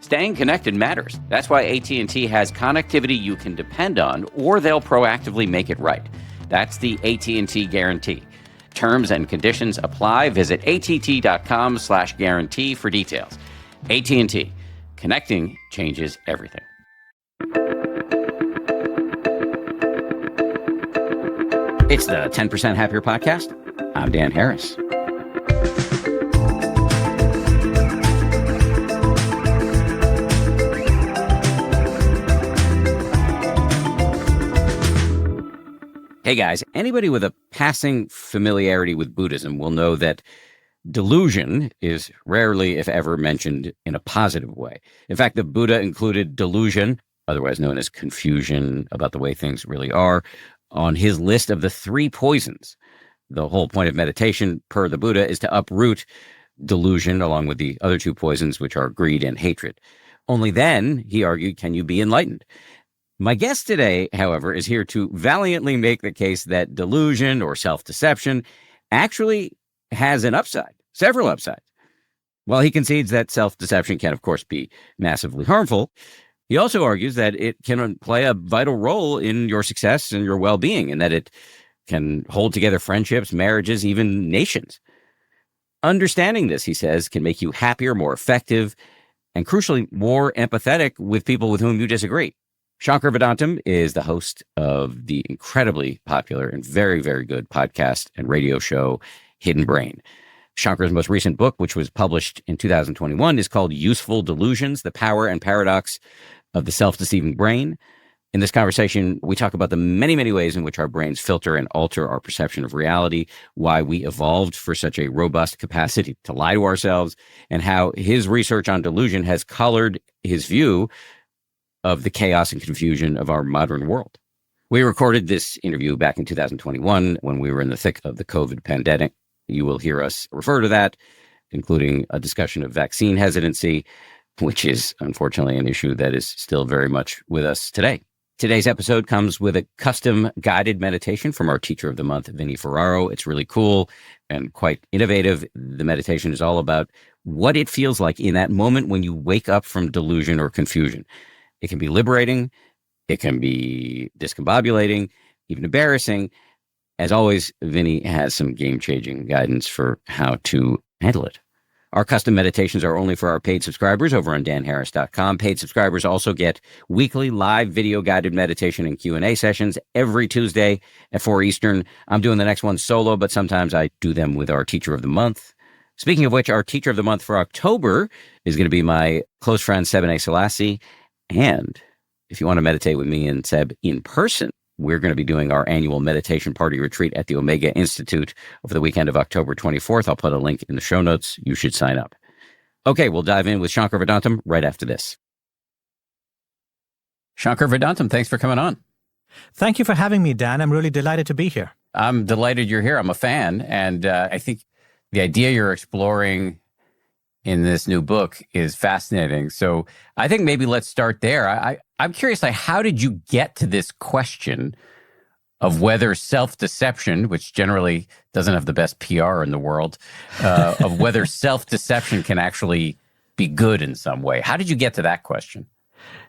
Staying connected matters. That's why AT&T has connectivity you can depend on, or they'll proactively make it right. That's the AT&T guarantee. Terms and conditions apply. Visit att.com/guarantee for details. AT&T. Connecting changes everything. It's the 10% Happier Podcast. I'm Dan Harris. Hey guys, anybody with a passing familiarity with Buddhism will know that delusion is rarely, if ever, mentioned in a positive way. In fact, the Buddha included delusion, otherwise known as confusion about the way things really are, on his list of the 3 poisons. The whole point of meditation, per the Buddha, is to uproot delusion along with the other 2 poisons, which are greed and hatred. Only then, he argued, can you be enlightened. My guest today, however, is here to valiantly make the case that delusion or self-deception actually has an upside, several upsides. While he concedes that self-deception can, of course, be massively harmful, he also argues that it can play a vital role in your success and your well-being, and that it can hold together friendships, marriages, even nations. Understanding this, he says, can make you happier, more effective, and crucially, more empathetic with people with whom you disagree. Shankar Vedantam is the host of the incredibly popular and very, very good podcast and radio show, Hidden Brain. Shankar's most recent book, which was published in 2021, is called Useful Delusions, The Power and Paradox of the Self-Deceiving Brain. In this conversation, we talk about the many, many ways in which our brains filter and alter our perception of reality, why we evolved for such a robust capacity to lie to ourselves, and how his research on delusion has colored his view of the chaos and confusion of our modern world. We recorded this interview back in 2021 when we were in the thick of the COVID pandemic. You will hear us refer to that, including a discussion of vaccine hesitancy, which is unfortunately an issue that is still very much with us today. Today's episode comes with a custom guided meditation from our teacher of the month, Vinny Ferraro. It's really cool and quite innovative. The meditation is all about what it feels like in that moment when you wake up from delusion or confusion. It can be liberating, it can be discombobulating, even embarrassing. As always, Vinny has some game-changing guidance for how to handle it. Our custom meditations are only for our paid subscribers over on danharris.com. Paid subscribers also get weekly live video guided meditation and Q&A sessions every Tuesday at 4 Eastern. I'm doing the next one solo, but sometimes I do them with our Teacher of the Month. Speaking of which, our Teacher of the Month for October is going to be my close friend, Sebene Selassie. And if you want to meditate with me and Seb in person, we're going to be doing our annual meditation party retreat at the Omega Institute over the weekend of October 24th. I'll put a link in the show notes. You should sign up. Okay, we'll dive in with Shankar Vedantam right after this. Shankar Vedantam, thanks for coming on. Thank you for having me, Dan. I'm really delighted to be here. I'm delighted you're here. I'm a fan. And I think the idea you're exploring in this new book is fascinating. So I think maybe let's start there. I'm curious, like, how did you get to this question of whether self-deception, which generally doesn't have the best PR in the world, of whether self-deception can actually be good in some way? How did you get to that question?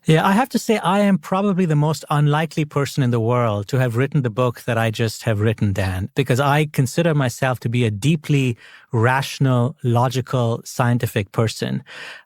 Yeah, I have to say I am probably the most unlikely person in the world to have written the book that I just have written, Dan, because I consider myself to be a deeply rational, logical, scientific person.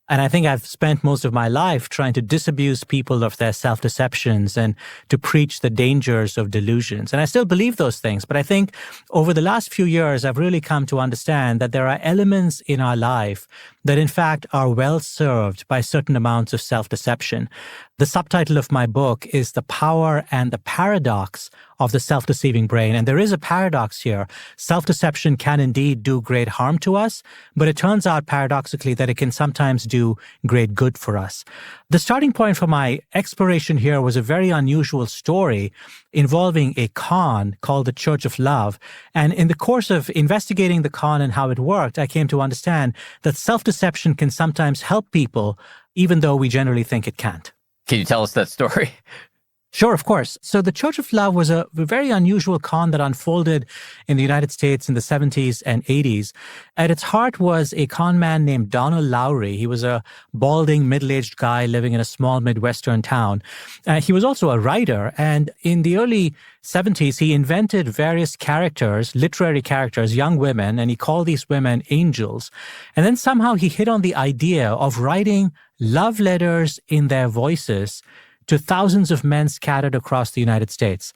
And I think I've spent most of my life trying to disabuse people of their self-deceptions and to preach the dangers of delusions. And I still believe those things. But I think over the last few years, I've really come to understand that there are elements in our life that, in fact, are well served by certain amounts of self-deception. The subtitle of my book is The Power and the Paradox of the Self-Deceiving Brain. And there is a paradox here. Self-deception can indeed do great harm to us, but it turns out paradoxically that it can sometimes do great good for us. The starting point for my exploration here was a very unusual story involving a con called the Church of Love. And in the course of investigating the con and how it worked, I came to understand that self-deception can sometimes help people, even though we generally think it can't. Can you tell us that story? Sure, of course. So the Church of Love was a very unusual con that unfolded in the United States in the 70s and 80s. At its heart was a con man named Donald Lowry. He was a balding, middle-aged guy living in a small Midwestern town. He was also a writer. And in the early 70s, he invented various characters, literary characters, young women, and he called these women angels. And then somehow he hit on the idea of writing love letters in their voices to thousands of men scattered across the United States.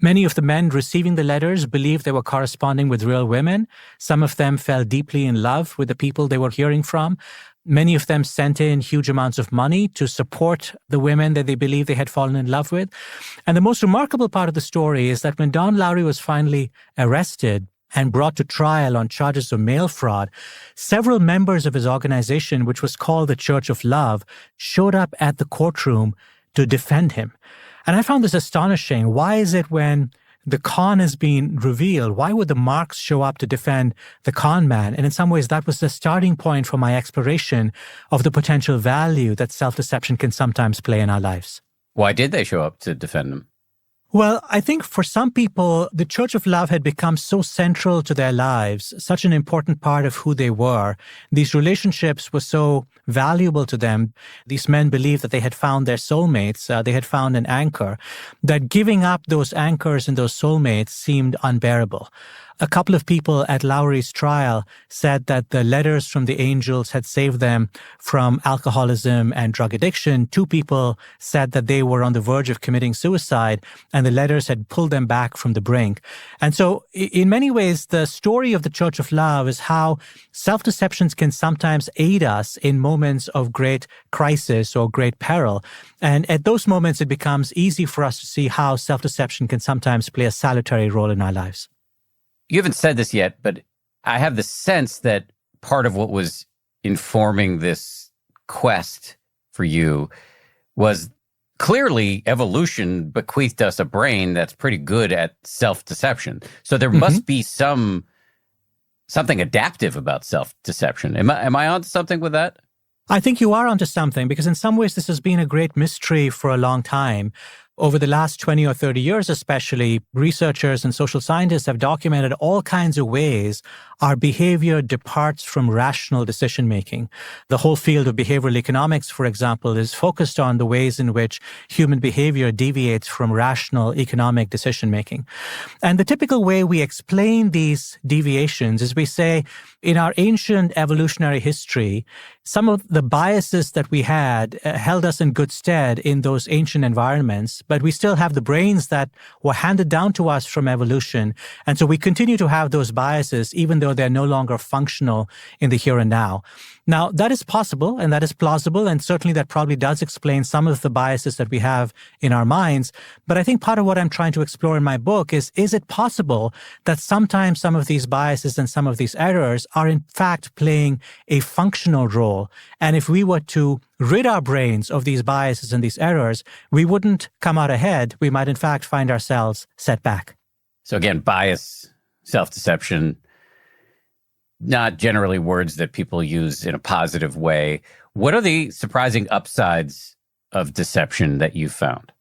Many of the men receiving the letters believed they were corresponding with real women. Some of them fell deeply in love with the people they were hearing from. Many of them sent in huge amounts of money to support the women that they believed they had fallen in love with. And the most remarkable part of the story is that when Don Lowry was finally arrested and brought to trial on charges of mail fraud, several members of his organization, which was called the Church of Love, showed up at the courtroom to defend him. And I found this astonishing. Why is it when the con has been revealed, why would the marks show up to defend the con man? And in some ways, that was the starting point for my exploration of the potential value that self-deception can sometimes play in our lives. Why did they show up to defend him? Well, I think for some people, the Church of Love had become so central to their lives, such an important part of who they were. These relationships were so valuable to them. These men believed that they had found their soulmates, they had found an anchor, that giving up those anchors and those soulmates seemed unbearable. A couple of people at Lowry's trial said that the letters from the angels had saved them from alcoholism and drug addiction. 2 people said that they were on the verge of committing suicide, and the letters had pulled them back from the brink. And so, in many ways, the story of the Church of Love is how self-deceptions can sometimes aid us in moments of great crisis or great peril. And at those moments, it becomes easy for us to see how self-deception can sometimes play a salutary role in our lives. You haven't said this yet, but I have the sense that part of what was informing this quest for you was clearly evolution bequeathed us a brain that's pretty good at self-deception. So there must be something adaptive about self-deception. Am I onto something with that? I think you are onto something, because in some ways this has been a great mystery for a long time. Over the last 20 or 30 years especially, researchers and social scientists have documented all kinds of ways our behavior departs from rational decision-making. The whole field of behavioral economics, for example, is focused on the ways in which human behavior deviates from rational economic decision-making. And the typical way we explain these deviations is we say, in our ancient evolutionary history, some of the biases that we had held us in good stead in those ancient environments, but we still have the brains that were handed down to us from evolution. And so we continue to have those biases, even though they're no longer functional in the here and now. Now, that is possible and that is plausible, and certainly that probably does explain some of the biases that we have in our minds. But I think part of what I'm trying to explore in my book is it possible that sometimes some of these biases and some of these errors are in fact playing a functional role? And if we were to rid our brains of these biases and these errors, we wouldn't come out ahead. We might in fact find ourselves set back. So again, bias, self-deception, not generally words that people use in a positive way. What are the surprising upsides of deception that you've found?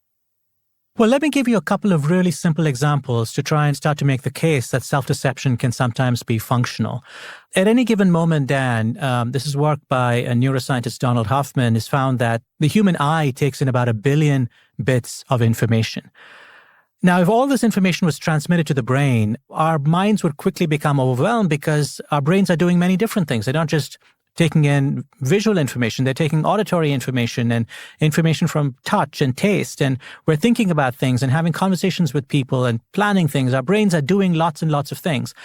Well, let me give you a couple of really simple examples to try and start to make the case that self-deception can sometimes be functional. At any given moment, Dan, this is work by a neuroscientist, Donald Hoffman, has found that the human eye takes in about 1 billion bits of information. Now, if all this information was transmitted to the brain, our minds would quickly become overwhelmed because our brains are doing many different things. They're not just taking in visual information, they're taking auditory information and information from touch and taste. And we're thinking about things and having conversations with people and planning things. Our brains are doing lots and lots of things.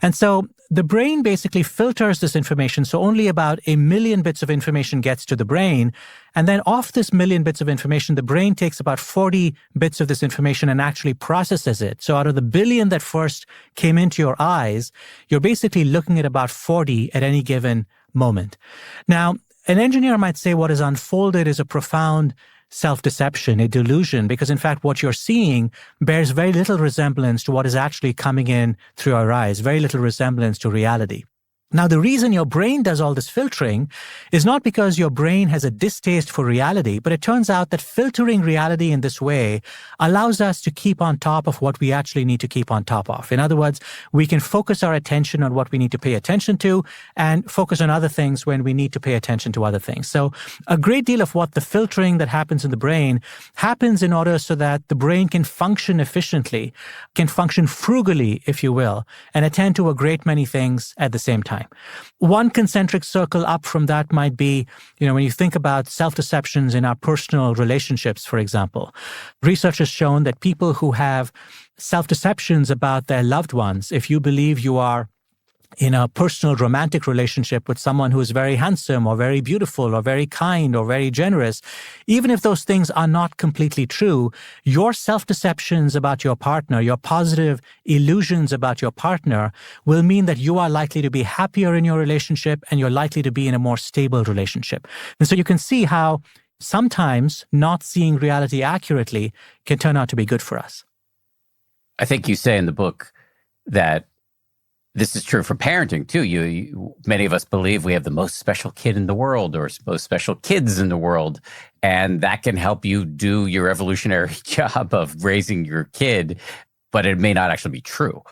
And so the brain basically filters this information. So only about 1 million bits of information gets to the brain. And then off this 1 million bits of information, the brain takes about 40 bits of this information and actually processes it. So out of the 1 billion that first came into your eyes, you're basically looking at about 40 at any given moment. Now, an engineer might say what is unfolded is a profound self-deception, a delusion, because in fact what you're seeing bears very little resemblance to what is actually coming in through our eyes, very little resemblance to reality. Now, the reason your brain does all this filtering is not because your brain has a distaste for reality, but it turns out that filtering reality in this way allows us to keep on top of what we actually need to keep on top of. In other words, we can focus our attention on what we need to pay attention to and focus on other things when we need to pay attention to other things. So a great deal of what the filtering that happens in the brain happens in order so that the brain can function efficiently, can function frugally, if you will, and attend to a great many things at the same time. One concentric circle up from that might be, when you think about self-deceptions in our personal relationships, for example, research has shown that people who have self-deceptions about their loved ones, if you believe you are in a personal romantic relationship with someone who is very handsome or very beautiful or very kind or very generous, even if those things are not completely true, your self-deceptions about your partner, your positive illusions about your partner will mean that you are likely to be happier in your relationship and you're likely to be in a more stable relationship. And so you can see how sometimes not seeing reality accurately can turn out to be good for us. I think you say in the book that this is true for parenting too. Many of us believe we have the most special kid in the world or most special kids in the world. And that can help you do your evolutionary job of raising your kid, but it may not actually be true.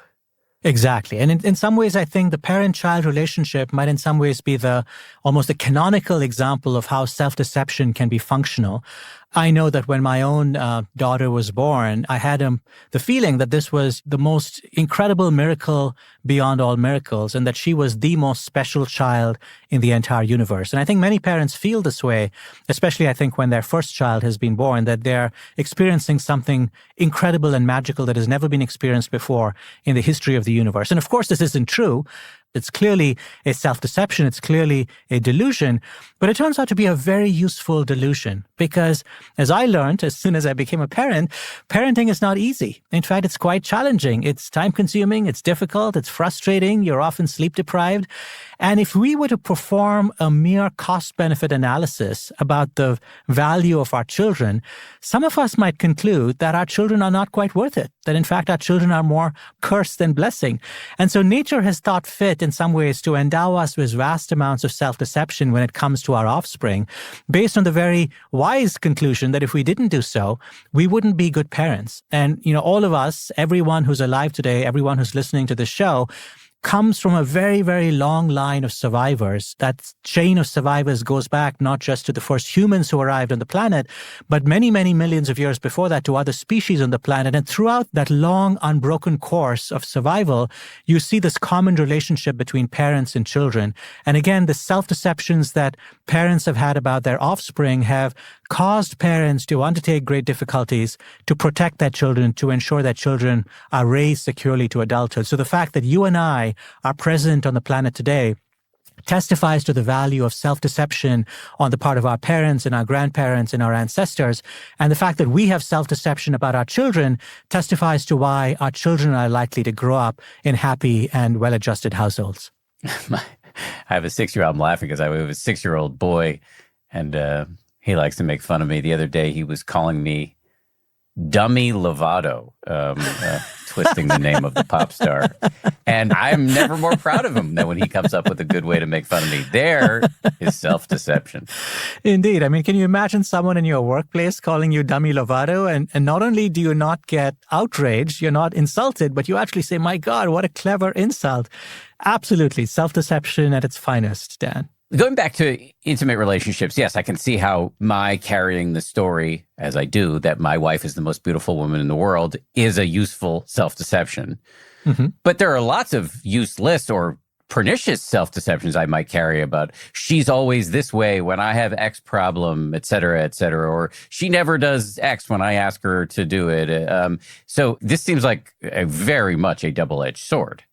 Exactly. And in some ways, I think the parent-child relationship might in some ways be almost the canonical example of how self-deception can be functional. I know that when my own daughter was born, I had the feeling that this was the most incredible miracle beyond all miracles and that she was the most special child in the entire universe. And I think many parents feel this way, especially I think when their first child has been born, that they're experiencing something incredible and magical that has never been experienced before in the history of the universe. And of course, this isn't true. It's clearly a self-deception. It's clearly a delusion, but it turns out to be a very useful delusion because as I learned as soon as I became a parent, parenting is not easy. In fact, it's quite challenging. It's time-consuming. It's difficult. It's frustrating. You're often sleep-deprived. And if we were to perform a mere cost-benefit analysis about the value of our children, some of us might conclude that our children are not quite worth it, that in fact our children are more curse than blessing. And so nature has thought fit in some ways to endow us with vast amounts of self-deception when it comes to our offspring, based on the very wise conclusion that if we didn't do so, we wouldn't be good parents. And, all of us, everyone who's alive today, everyone who's listening to this show, comes from a very, very long line of survivors. That chain of survivors goes back not just to the first humans who arrived on the planet, but many, many millions of years before that to other species on the planet. And throughout that long, unbroken course of survival, you see this common relationship between parents and children. And again, the self-deceptions that parents have had about their offspring have caused parents to undertake great difficulties to protect their children, to ensure that children are raised securely to adulthood. So the fact that you and I are present on the planet today testifies to the value of self-deception on the part of our parents and our grandparents and our ancestors. And the fact that we have self-deception about our children testifies to why our children are likely to grow up in happy and well-adjusted households. I have a 6-year-old. I'm laughing because I have a 6-year-old boy, and he likes to make fun of me. The other day, he was calling me Dummy Lovato, twisting the name of the pop star. And I'm never more proud of him than when he comes up with a good way to make fun of me. There is self-deception. Indeed. I mean, can you imagine someone in your workplace calling you Dummy Lovato? And not only do you not get outraged, you're not insulted, but you actually say, my God, what a clever insult. Absolutely. Self-deception at its finest, Dan. Going back to intimate relationships, yes, I can see how my carrying the story, as I do, that my wife is the most beautiful woman in the world is a useful self-deception. Mm-hmm. But there are lots of useless or pernicious self-deceptions I might carry about she's always this way when I have X problem, et cetera, or she never does X when I ask her to do it. So this seems like very much a double-edged sword.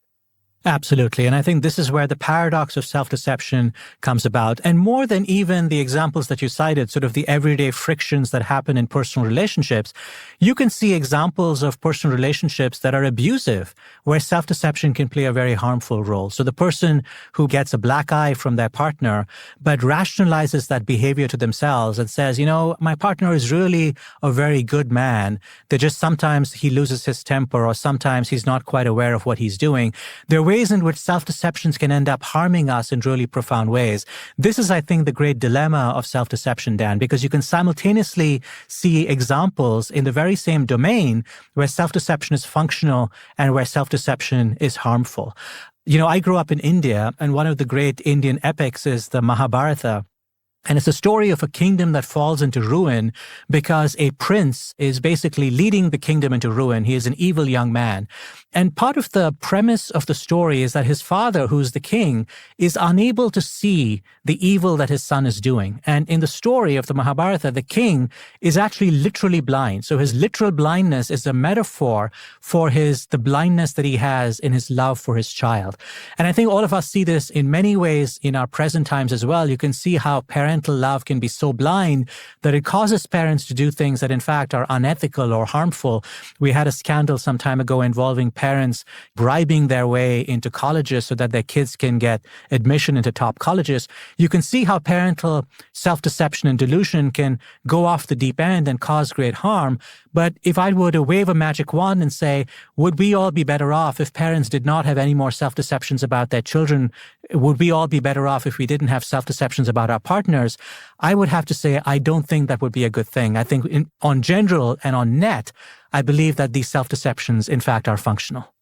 Absolutely. And I think this is where the paradox of self-deception comes about. And more than even the examples that you cited, sort of the everyday frictions that happen in personal relationships, you can see examples of personal relationships that are abusive, where self-deception can play a very harmful role. So the person who gets a black eye from their partner, but rationalizes that behavior to themselves and says, my partner is really a very good man. That just sometimes he loses his temper or sometimes he's not quite aware of what he's doing. There are ways ways in which self-deceptions can end up harming us in really profound ways. This is, I think, the great dilemma of self-deception, Dan, because you can simultaneously see examples in the very same domain where self-deception is functional and where self-deception is harmful. I grew up in India, and one of the great Indian epics is the Mahabharata. And it's a story of a kingdom that falls into ruin because a prince is basically leading the kingdom into ruin. He is an evil young man. And part of the premise of the story is that his father, who's the king, is unable to see the evil that his son is doing. And in the story of the Mahabharata, the king is actually literally blind. So his literal blindness is a metaphor for the blindness that he has in his love for his child. And I think all of us see this in many ways in our present times as well. You can see how parental love can be so blind that it causes parents to do things that in fact are unethical or harmful. We had a scandal some time ago involving parents bribing their way into colleges so that their kids can get admission into top colleges. You can see how parental self-deception and delusion can go off the deep end and cause great harm. But if I were to wave a magic wand and say, would we all be better off if parents did not have any more self-deceptions about their children? Would we all be better off if we didn't have self-deceptions about our partners? I would have to say, I don't think that would be a good thing. I think on general and on net, I believe that these self-deceptions, in fact, are functional.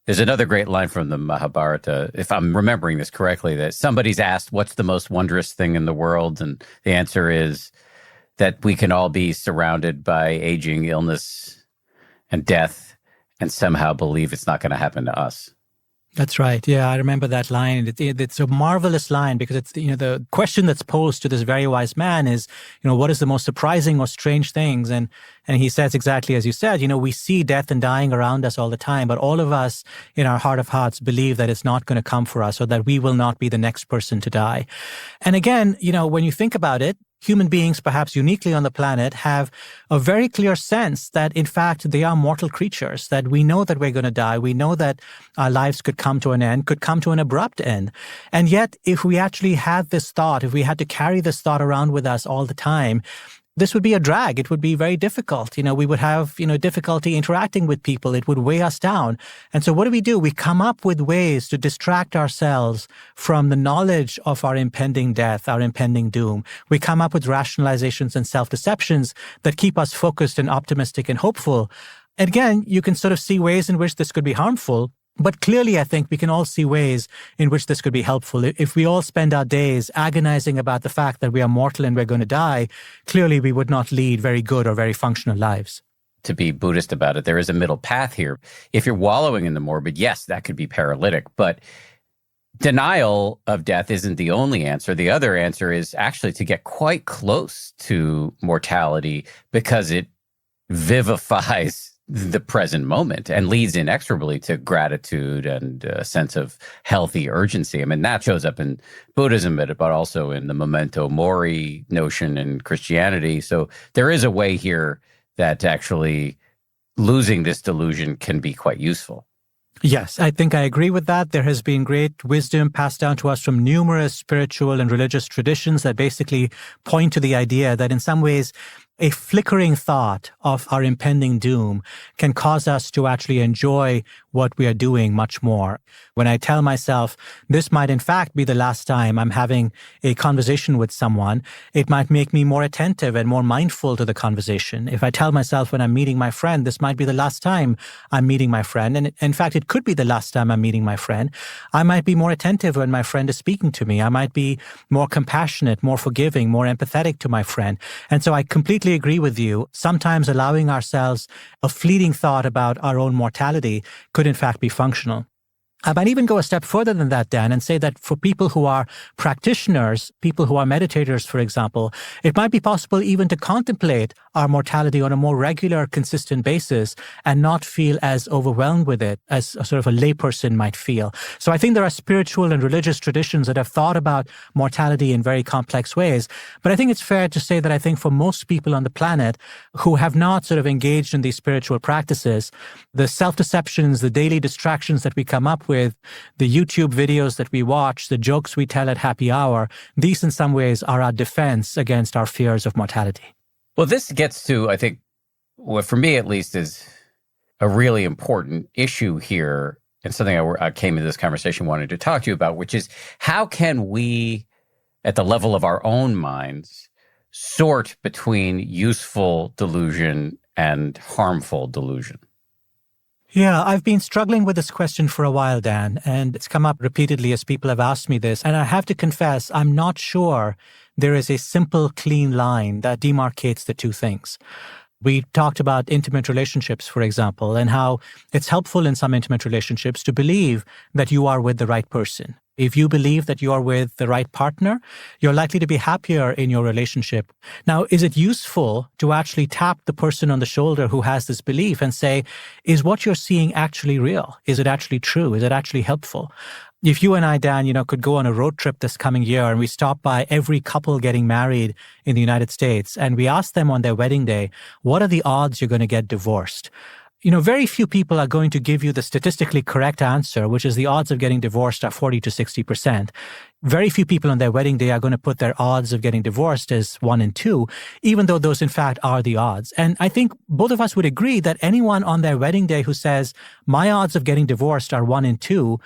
There's another great line from the Mahabharata, if I'm remembering this correctly, that somebody's asked, what's the most wondrous thing in the world? And the answer is that we can all be surrounded by aging, illness, and death, and somehow believe it's not going to happen to us. That's right. Yeah, I remember that line. It's a marvelous line because it's, the question that's posed to this very wise man is, what is the most surprising or strange things? And he says exactly as you said, we see death and dying around us all the time, but all of us in our heart of hearts believe that it's not going to come for us or that we will not be the next person to die. And again, when you think about it, human beings, perhaps uniquely on the planet, have a very clear sense that, in fact, they are mortal creatures, that we know that we're going to die. We know that our lives could come to an end, could come to an abrupt end. And yet, if we actually had this thought, if we had to carry this thought around with us all the time, this would be a drag. It would be very difficult. We would have, difficulty interacting with people. It would weigh us down. And so what do? We come up with ways to distract ourselves from the knowledge of our impending death, our impending doom. We come up with rationalizations and self-deceptions that keep us focused and optimistic and hopeful. And again, you can sort of see ways in which this could be harmful. But clearly, I think we can all see ways in which this could be helpful. If we all spend our days agonizing about the fact that we are mortal and we're going to die, clearly we would not lead very good or very functional lives. To be Buddhist about it, there is a middle path here. If you're wallowing in the morbid, yes, that could be paralytic. But denial of death isn't the only answer. The other answer is actually to get quite close to mortality because it vivifies the present moment and leads inexorably to gratitude and a sense of healthy urgency. I mean, that shows up in Buddhism, but also in the memento mori notion in Christianity. So there is a way here that actually losing this delusion can be quite useful. Yes, I think I agree with that. There has been great wisdom passed down to us from numerous spiritual and religious traditions that basically point to the idea that in some ways, a flickering thought of our impending doom can cause us to actually enjoy what we are doing much more. When I tell myself this might in fact be the last time I'm having a conversation with someone, it might make me more attentive and more mindful to the conversation. If I tell myself when I'm meeting my friend, this might be the last time I'm meeting my friend, and in fact, it could be the last time I'm meeting my friend, I might be more attentive when my friend is speaking to me. I might be more compassionate, more forgiving, more empathetic to my friend. And so I completely agree with you. Sometimes allowing ourselves a fleeting thought about our own mortality could in fact be functional. I might even go a step further than that, Dan, and say that for people who are practitioners, people who are meditators, for example, it might be possible even to contemplate our mortality on a more regular, consistent basis and not feel as overwhelmed with it as a sort of a layperson might feel. So I think there are spiritual and religious traditions that have thought about mortality in very complex ways. But I think it's fair to say that I think for most people on the planet who have not sort of engaged in these spiritual practices, the self-deceptions, the daily distractions that we come up with, the YouTube videos that we watch, the jokes we tell at happy hour, these in some ways are our defense against our fears of mortality. Well, this gets to, I think, what for me at least is a really important issue here, and something I came into this conversation wanting to talk to you about, which is how can we, at the level of our own minds, sort between useful delusion and harmful delusion? Yeah, I've been struggling with this question for a while, Dan, and it's come up repeatedly as people have asked me this. And I have to confess, I'm not sure there is a simple, clean line that demarcates the two things. We talked about intimate relationships, for example, and how it's helpful in some intimate relationships to believe that you are with the right person. If you believe that you are with the right partner, you're likely to be happier in your relationship. Now, is it useful to actually tap the person on the shoulder who has this belief and say, is what you're seeing actually real? Is it actually true? Is it actually helpful? If you and I, Dan, could go on a road trip this coming year and we stop by every couple getting married in the United States and we ask them on their wedding day, what are the odds you're going to get divorced? Very few people are going to give you the statistically correct answer, which is the odds of getting divorced are 40 to 60%. Very few people on their wedding day are going to put their odds of getting divorced as 1 in 2, even though those in fact are the odds. And I think both of us would agree that anyone on their wedding day who says, my odds of getting divorced are 1 in 2,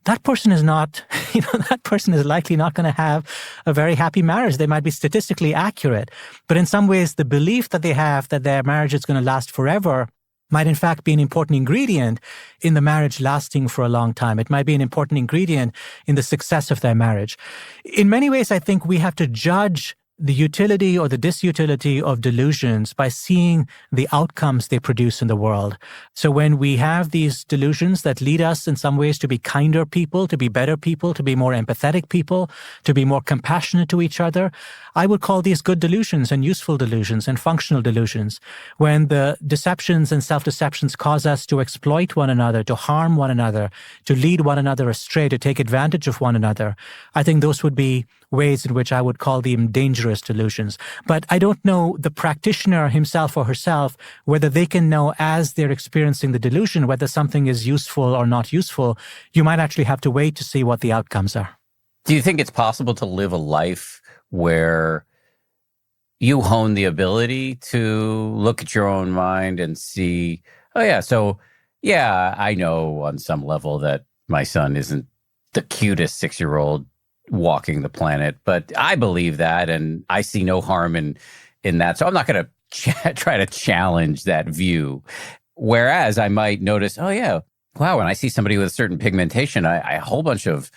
that person is not, that person is likely not going to have a very happy marriage. They might be statistically accurate, but in some ways, the belief that they have that their marriage is going to last forever might in fact be an important ingredient in the marriage lasting for a long time. It might be an important ingredient in the success of their marriage. In many ways, I think we have to judge the utility or the disutility of delusions by seeing the outcomes they produce in the world. So when we have these delusions that lead us in some ways to be kinder people, to be better people, to be more empathetic people, to be more compassionate to each other, I would call these good delusions and useful delusions and functional delusions. When the deceptions and self-deceptions cause us to exploit one another, to harm one another, to lead one another astray, to take advantage of one another, I think those would be ways in which I would call them dangerous delusions. But I don't know the practitioner himself or herself whether they can know as they're experiencing the delusion whether something is useful or not useful. You might actually have to wait to see what the outcomes are. Do you think it's possible to live a life where you hone the ability to look at your own mind and see, I know on some level that my son isn't the cutest 6-year-old walking the planet, but I believe that, and I see no harm in that. So I'm not going to try to challenge that view. Whereas I might notice, wow, when I see somebody with a certain pigmentation, a whole bunch of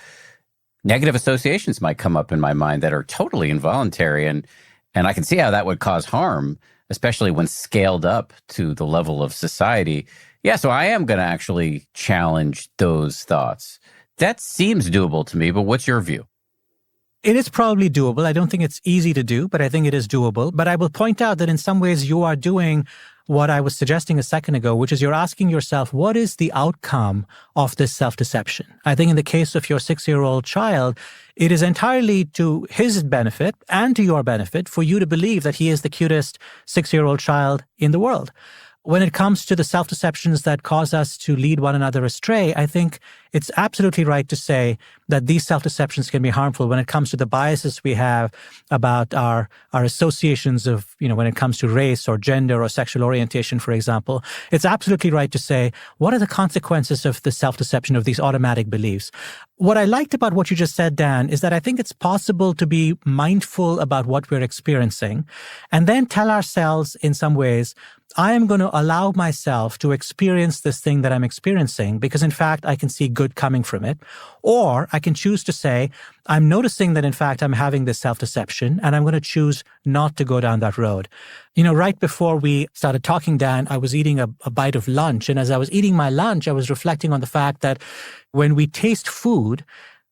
negative associations might come up in my mind that are totally involuntary, and I can see how that would cause harm, especially when scaled up to the level of society. Yeah, so I am going to actually challenge those thoughts. That seems doable to me, but what's your view? It is probably doable. I don't think it's easy to do, but I think it is doable. But I will point out that in some ways you are doing what I was suggesting a second ago, which is you're asking yourself, what is the outcome of this self-deception? I think in the case of your 6-year-old child, it is entirely to his benefit and to your benefit for you to believe that he is the cutest 6-year-old child in the world. When it comes to the self-deceptions that cause us to lead one another astray, I think it's absolutely right to say that these self-deceptions can be harmful when it comes to the biases we have about our associations of, when it comes to race or gender or sexual orientation, for example. It's absolutely right to say, what are the consequences of the self-deception of these automatic beliefs? What I liked about what you just said, Dan, is that I think it's possible to be mindful about what we're experiencing and then tell ourselves in some ways, I am going to allow myself to experience this thing that I'm experiencing because, in fact, I can see good coming from it. Or I can choose to say, I'm noticing that, in fact, I'm having this self-deception and I'm going to choose not to go down that road. Right before we started talking, Dan, I was eating a bite of lunch. And as I was eating my lunch, I was reflecting on the fact that when we taste food,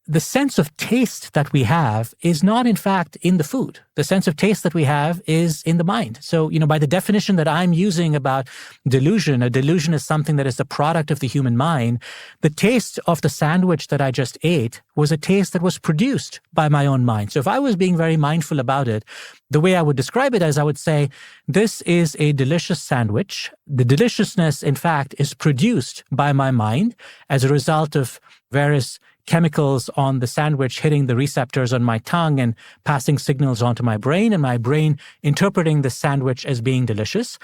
the sense of taste that we have is not, in fact, in the food. The sense of taste that we have is in the mind. So, by the definition that I'm using about delusion, a delusion is something that is the product of the human mind. The taste of the sandwich that I just ate was a taste that was produced by my own mind. So if I was being very mindful about it, the way I would describe it is I would say, this is a delicious sandwich. The deliciousness, in fact, is produced by my mind as a result of various chemicals on the sandwich hitting the receptors on my tongue and passing signals onto my brain, and my brain interpreting the sandwich as being delicious.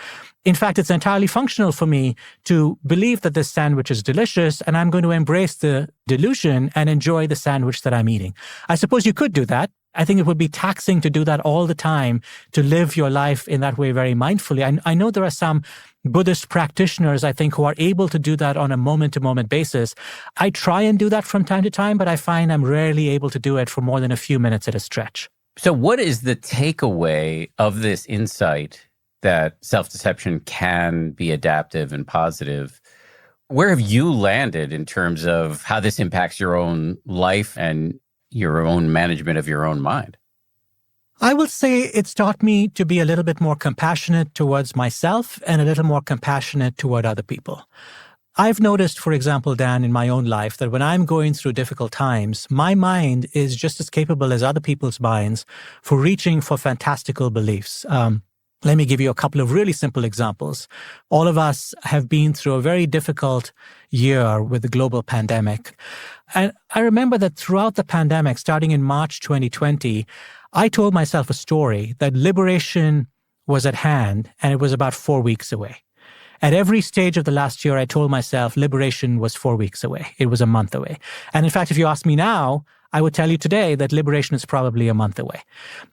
In fact, it's entirely functional for me to believe that this sandwich is delicious, and I'm going to embrace the delusion and enjoy the sandwich that I'm eating. I suppose you could do that. I think it would be taxing to do that all the time, to live your life in that way very mindfully. I know there are some Buddhist practitioners, I think, who are able to do that on a moment-to-moment basis. I try and do that from time to time, but I find I'm rarely able to do it for more than a few minutes at a stretch. So what is the takeaway of this insight that self-deception can be adaptive and positive? Where have you landed in terms of how this impacts your own life and your own management of your own mind? I will say it's taught me to be a little bit more compassionate towards myself and a little more compassionate toward other people. I've noticed, for example, Dan, in my own life, that when I'm going through difficult times, my mind is just as capable as other people's minds for reaching for fantastical beliefs. Let me give you a couple of really simple examples. All of us have been through a very difficult year with the global pandemic. And I remember that throughout the pandemic, starting in March 2020, I told myself a story that liberation was at hand and it was about 4 weeks away. At every stage of the last year, I told myself liberation was 4 weeks away. It was a month away. And in fact, if you ask me now, I would tell you today that liberation is probably a month away.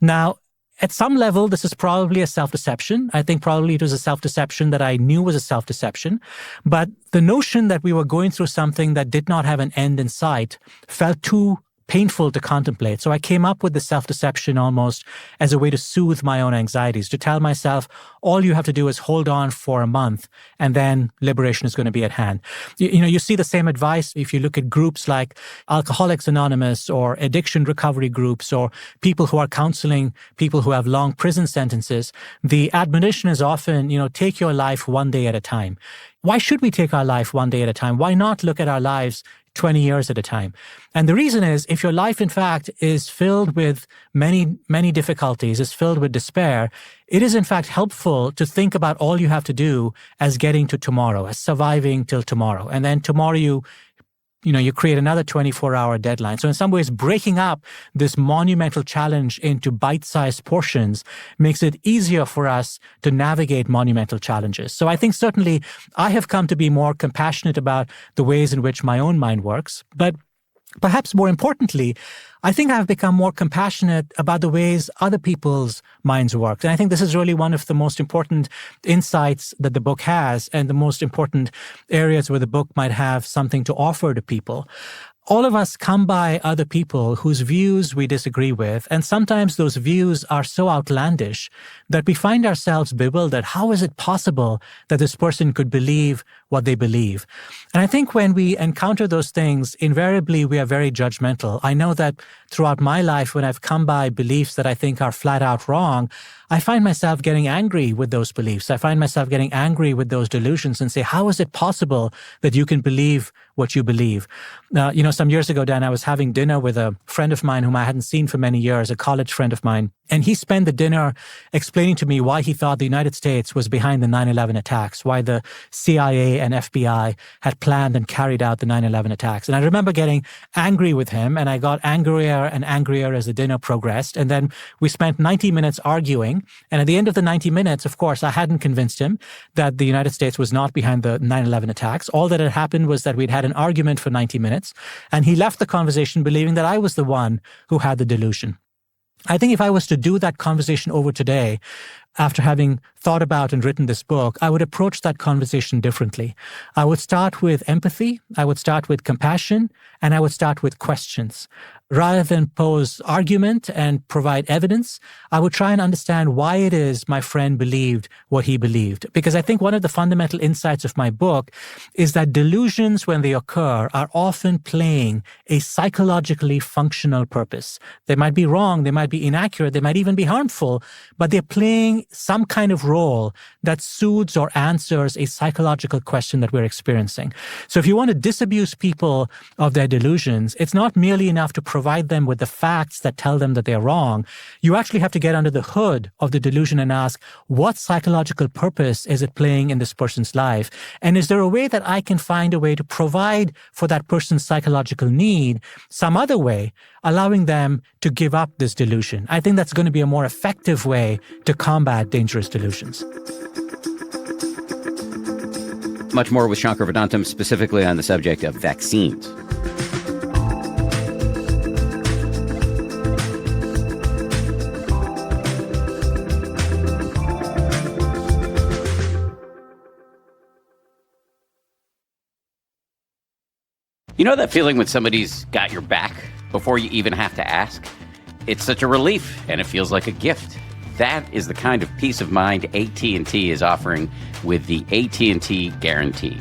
Now, at some level, this is probably a self-deception. I think probably it was a self-deception that I knew was a self-deception. But the notion that we were going through something that did not have an end in sight felt too painful to contemplate. So I came up with the self-deception almost as a way to soothe my own anxieties, to tell myself, all you have to do is hold on for a month and then liberation is going to be at hand. You see the same advice if you look at groups like Alcoholics Anonymous or addiction recovery groups or people who are counseling people who have long prison sentences. The admonition is often, take your life one day at a time. Why should we take our life one day at a time? Why not look at our lives 20 years at a time? And the reason is, if your life, in fact, is filled with many, many difficulties, is filled with despair, it is, in fact, helpful to think about all you have to do as getting to tomorrow, as surviving till tomorrow. And then tomorrow you create another 24-hour deadline. So in some ways, breaking up this monumental challenge into bite-sized portions makes it easier for us to navigate monumental challenges. So I think certainly I have come to be more compassionate about the ways in which my own mind works. But perhaps more importantly, I think I've become more compassionate about the ways other people's minds work. And I think this is really one of the most important insights that the book has and the most important areas where the book might have something to offer to people. All of us come by other people whose views we disagree with, and sometimes those views are so outlandish that we find ourselves bewildered. How is it possible that this person could believe what they believe? And I think when we encounter those things, invariably we are very judgmental. I know that throughout my life, when I've come by beliefs that I think are flat out wrong, I find myself getting angry with those beliefs. I find myself getting angry with those delusions and say, how is it possible that you can believe what you believe? Some years ago, Dan, I was having dinner with a friend of mine whom I hadn't seen for many years, a college friend of mine. And he spent the dinner explaining to me why he thought the United States was behind the 9/11 attacks, why the CIA and FBI had planned and carried out the 9/11 attacks. And I remember getting angry with him, and I got angrier and angrier as the dinner progressed. And then we spent 90 minutes arguing. And at the end of the 90 minutes, of course, I hadn't convinced him that the United States was not behind the 9/11 attacks. All that had happened was that we'd had an argument for 90 minutes, and he left the conversation believing that I was the one who had the delusion. I think if I was to do that conversation over today, after having thought about and written this book, I would approach that conversation differently. I would start with empathy, I would start with compassion, and I would start with questions. Rather than pose argument and provide evidence, I would try and understand why it is my friend believed what he believed. Because I think one of the fundamental insights of my book is that delusions, when they occur, are often playing a psychologically functional purpose. They might be wrong, they might be inaccurate, they might even be harmful, but they're playing play some kind of role that soothes or answers a psychological question that we're experiencing. So if you want to disabuse people of their delusions, it's not merely enough to provide them with the facts that tell them that they're wrong. You actually have to get under the hood of the delusion and ask, what psychological purpose is it playing in this person's life? And is there a way that I can find a way to provide for that person's psychological need some other way, allowing them to give up this delusion? I think that's going to be a more effective way to combat dangerous delusions. Much more with Shankar Vedantam, specifically on the subject of vaccines. You know that feeling when somebody's got your back before you even have to ask? It's such a relief, and it feels like a gift. That is the kind of peace of mind AT&T is offering with the AT&T Guarantee.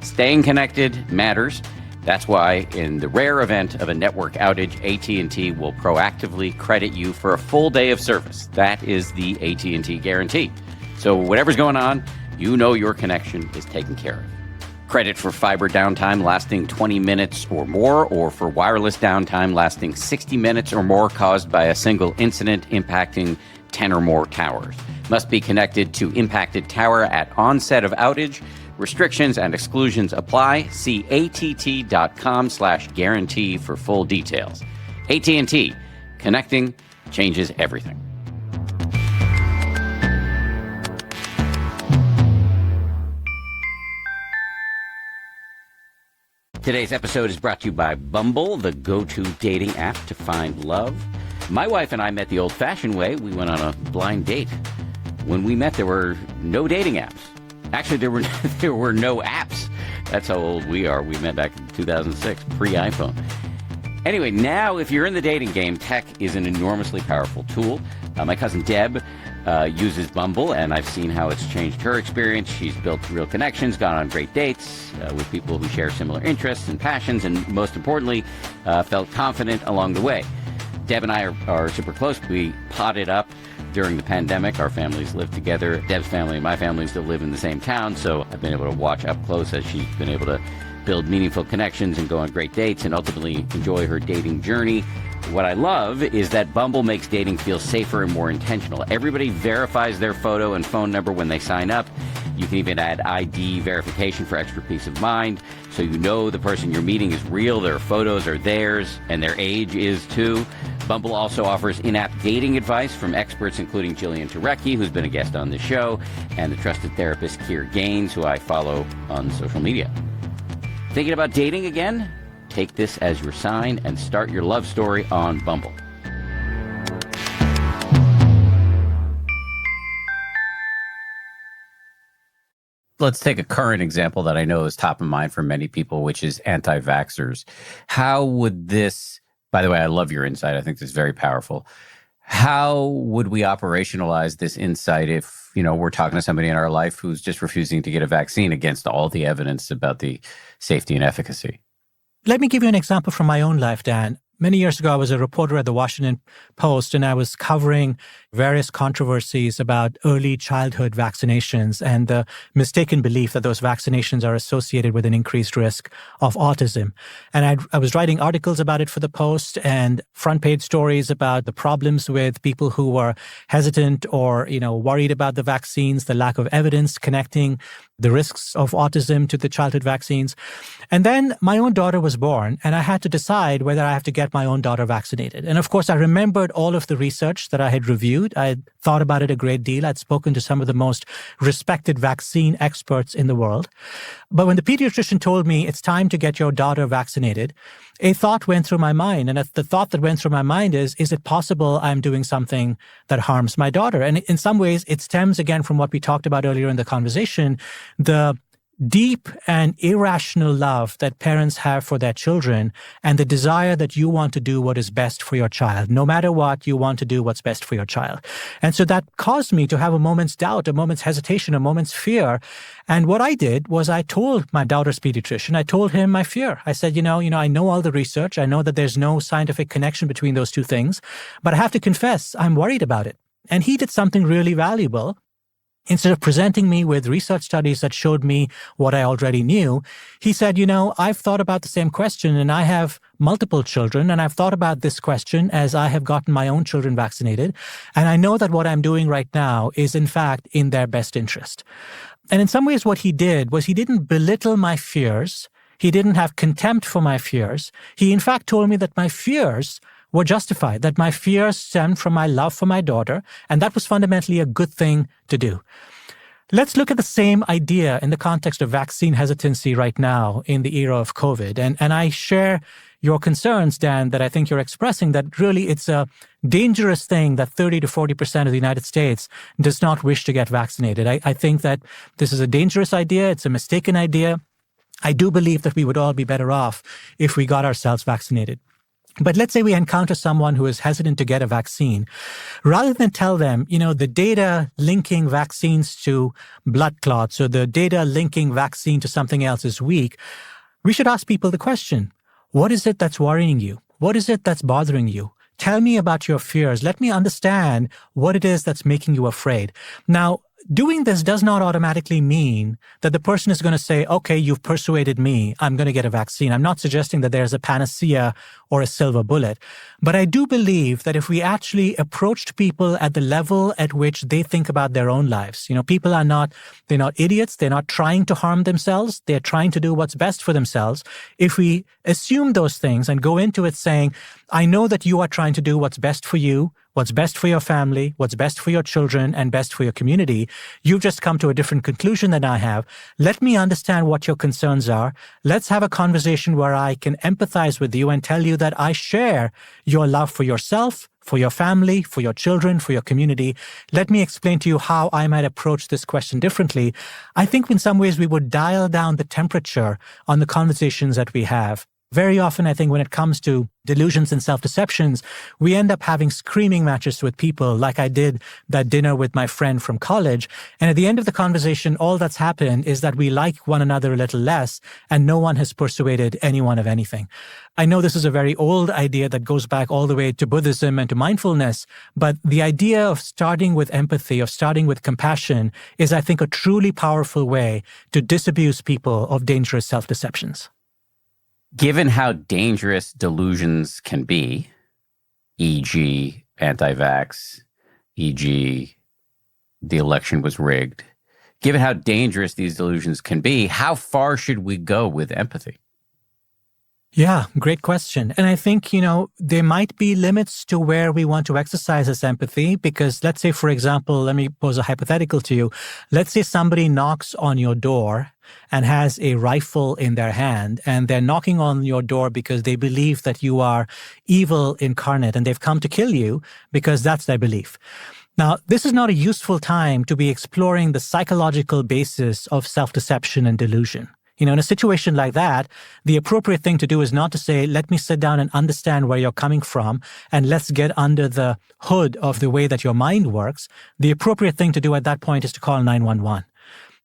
Staying connected matters. That's why, in the rare event of a network outage, AT&T will proactively credit you for a full day of service. That is the AT&T Guarantee. So whatever's going on, you know your connection is taken care of. Credit for fiber downtime lasting 20 minutes or more, or for wireless downtime lasting 60 minutes or more caused by a single incident impacting 10 or more towers. Must be connected to impacted tower at onset of outage. Restrictions and exclusions apply. See att.com/guarantee for full details. AT&T. Connecting changes everything. Today's episode is brought to you by Bumble, the go-to dating app to find love. My wife and I met the old-fashioned way. We went on a blind date. When we met, there were no dating apps. Actually, there were no apps. That's how old we are. We met back in 2006, pre-iPhone. Anyway, now if you're in the dating game, tech is an enormously powerful tool. My cousin Deb uses Bumble, and I've seen how it's changed her experience. She's built real connections, gone on great dates with people who share similar interests and passions, and most importantly, felt confident along the way. Deb and I are super close. We potted up during the pandemic. Our families live together. Deb's family and my family still live in the same town, so I've been able to watch up close as she's been able to build meaningful connections and go on great dates and ultimately enjoy her dating journey. What I love is that Bumble makes dating feel safer and more intentional. Everybody verifies their photo and phone number when they sign up. You can even add ID verification for extra peace of mind, so you know the person you're meeting is real, their photos are theirs, and their age is too. Bumble also offers in-app dating advice from experts including Jillian Turecki, who's been a guest on the show, and the trusted therapist Keir Gaines, who I follow on social media. Thinking about dating again? Take this as your sign and start your love story on Bumble. Let's take a current example that I know is top of mind for many people, which is anti-vaxxers. How would this, by the way, I love your insight. I think this is very powerful. How would we operationalize this insight if, we're talking to somebody in our life who's just refusing to get a vaccine against all the evidence about the safety and efficacy? Let me give you an example from my own life, Dan. Many years ago, I was a reporter at the Washington Post, and I was covering various controversies about early childhood vaccinations and the mistaken belief that those vaccinations are associated with an increased risk of autism. And I was writing articles about it for the Post and front page stories about the problems with people who were hesitant or, worried about the vaccines, the lack of evidence connecting the risks of autism to the childhood vaccines. And then my own daughter was born, and I had to decide whether I have to get my own daughter vaccinated. And of course, I remembered all of the research that I had reviewed. I had thought about it a great deal. I'd spoken to some of the most respected vaccine experts in the world. But when the pediatrician told me it's time to get your daughter vaccinated, a thought went through my mind. And the thought that went through my mind is it possible I'm doing something that harms my daughter? And in some ways, it stems again from what we talked about earlier in the conversation, the deep and irrational love that parents have for their children and the desire that you want to do what is best for your child. No matter what, you want to do what's best for your child. And so that caused me to have a moment's doubt, a moment's hesitation, a moment's fear. And what I did was I told my daughter's pediatrician, I told him my fear. I said, I know all the research. I know that there's no scientific connection between those two things, but I have to confess, I'm worried about it. And he did something really valuable. Instead of presenting me with research studies that showed me what I already knew, he said, I've thought about the same question, and I have multiple children, and I've thought about this question as I have gotten my own children vaccinated. And I know that what I'm doing right now is, in fact, in their best interest. And in some ways, what he did was he didn't belittle my fears. He didn't have contempt for my fears. He, in fact, told me that my fears were justified, that my fears stemmed from my love for my daughter, and that was fundamentally a good thing to do. Let's look at the same idea in the context of vaccine hesitancy right now in the era of COVID. And I share your concerns, Dan, that I think you're expressing, that really it's a dangerous thing that 30 to 40% of the United States does not wish to get vaccinated. I think that this is a dangerous idea. It's a mistaken idea. I do believe that we would all be better off if we got ourselves vaccinated. But let's say we encounter someone who is hesitant to get a vaccine. Rather than tell them, the data linking vaccines to blood clots or the data linking vaccine to something else is weak, we should ask people the question, what is it that's worrying you? What is it that's bothering you? Tell me about your fears. Let me understand what it is that's making you afraid. Now, doing this does not automatically mean that the person is going to say, okay, you've persuaded me, I'm going to get a vaccine. I'm not suggesting that there's a panacea or a silver bullet. But I do believe that if we actually approached people at the level at which they think about their own lives, people they're not idiots. They're not trying to harm themselves. They're trying to do what's best for themselves. If we assume those things and go into it saying, I know that you are trying to do what's best for you, what's best for your family, what's best for your children, and best for your community. You've just come to a different conclusion than I have. Let me understand what your concerns are. Let's have a conversation where I can empathize with you and tell you that I share your love for yourself, for your family, for your children, for your community. Let me explain to you how I might approach this question differently. I think in some ways we would dial down the temperature on the conversations that we have. Very often, I think when it comes to delusions and self-deceptions, we end up having screaming matches with people like I did that dinner with my friend from college. And at the end of the conversation, all that's happened is that we like one another a little less and no one has persuaded anyone of anything. I know this is a very old idea that goes back all the way to Buddhism and to mindfulness, but the idea of starting with empathy, of starting with compassion is, I think, a truly powerful way to disabuse people of dangerous self-deceptions. Given how dangerous delusions can be, e.g. anti-vax, e.g. the election was rigged, given how dangerous these delusions can be, how far should we go with empathy? Yeah, great question. And I think, there might be limits to where we want to exercise this empathy because let's say, for example, let me pose a hypothetical to you. Let's say somebody knocks on your door and has a rifle in their hand and they're knocking on your door because they believe that you are evil incarnate and they've come to kill you because that's their belief. Now, this is not a useful time to be exploring the psychological basis of self-deception and delusion. In a situation like that, the appropriate thing to do is not to say, let me sit down and understand where you're coming from and let's get under the hood of the way that your mind works. The appropriate thing to do at that point is to call 911.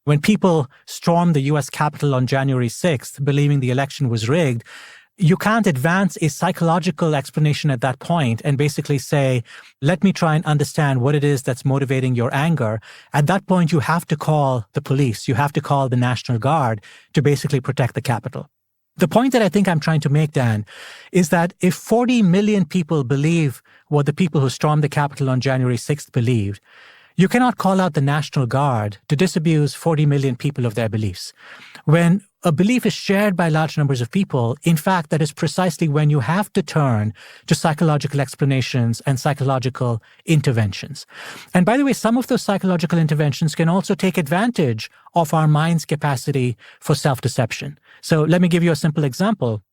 When people stormed the U.S. Capitol on January 6th, believing the election was rigged, you can't advance a psychological explanation at that point and basically say, let me try and understand what it is that's motivating your anger. At that point, you have to call the police. You have to call the National Guard to basically protect the Capitol. The point that I think I'm trying to make, Dan, is that if 40 million people believe what the people who stormed the Capitol on January 6th believed, you cannot call out the National Guard to disabuse 40 million people of their beliefs. When a belief is shared by large numbers of people, in fact, that is precisely when you have to turn to psychological explanations and psychological interventions. And by the way, some of those psychological interventions can also take advantage of our mind's capacity for self-deception. So let me give you a simple example.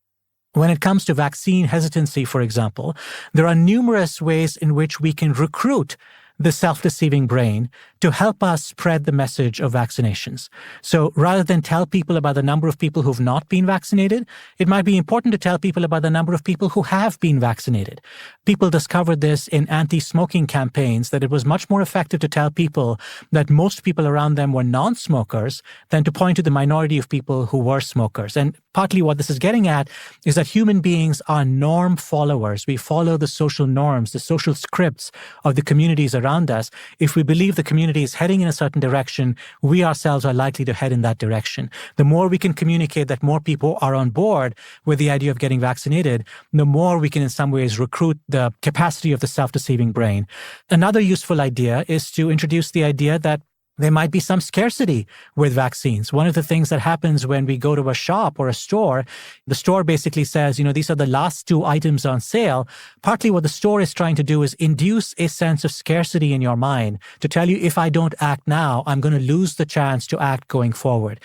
When it comes to vaccine hesitancy, for example, there are numerous ways in which we can recruit the self-deceiving brain to help us spread the message of vaccinations. So rather than tell people about the number of people who've not been vaccinated, it might be important to tell people about the number of people who have been vaccinated. People discovered this in anti-smoking campaigns, that it was much more effective to tell people that most people around them were non-smokers than to point to the minority of people who were smokers. And partly what this is getting at is that human beings are norm followers. We follow the social norms, the social scripts of the communities around around us, if we believe the community is heading in a certain direction, we ourselves are likely to head in that direction. The more we can communicate that more people are on board with the idea of getting vaccinated, the more we can in some ways recruit the capacity of the self-deceiving brain. Another useful idea is to introduce the idea that there might be some scarcity with vaccines. One of the things that happens when we go to a shop or a store, the store basically says, these are the last 2 items on sale. Partly what the store is trying to do is induce a sense of scarcity in your mind to tell you, if I don't act now, I'm going to lose the chance to act going forward.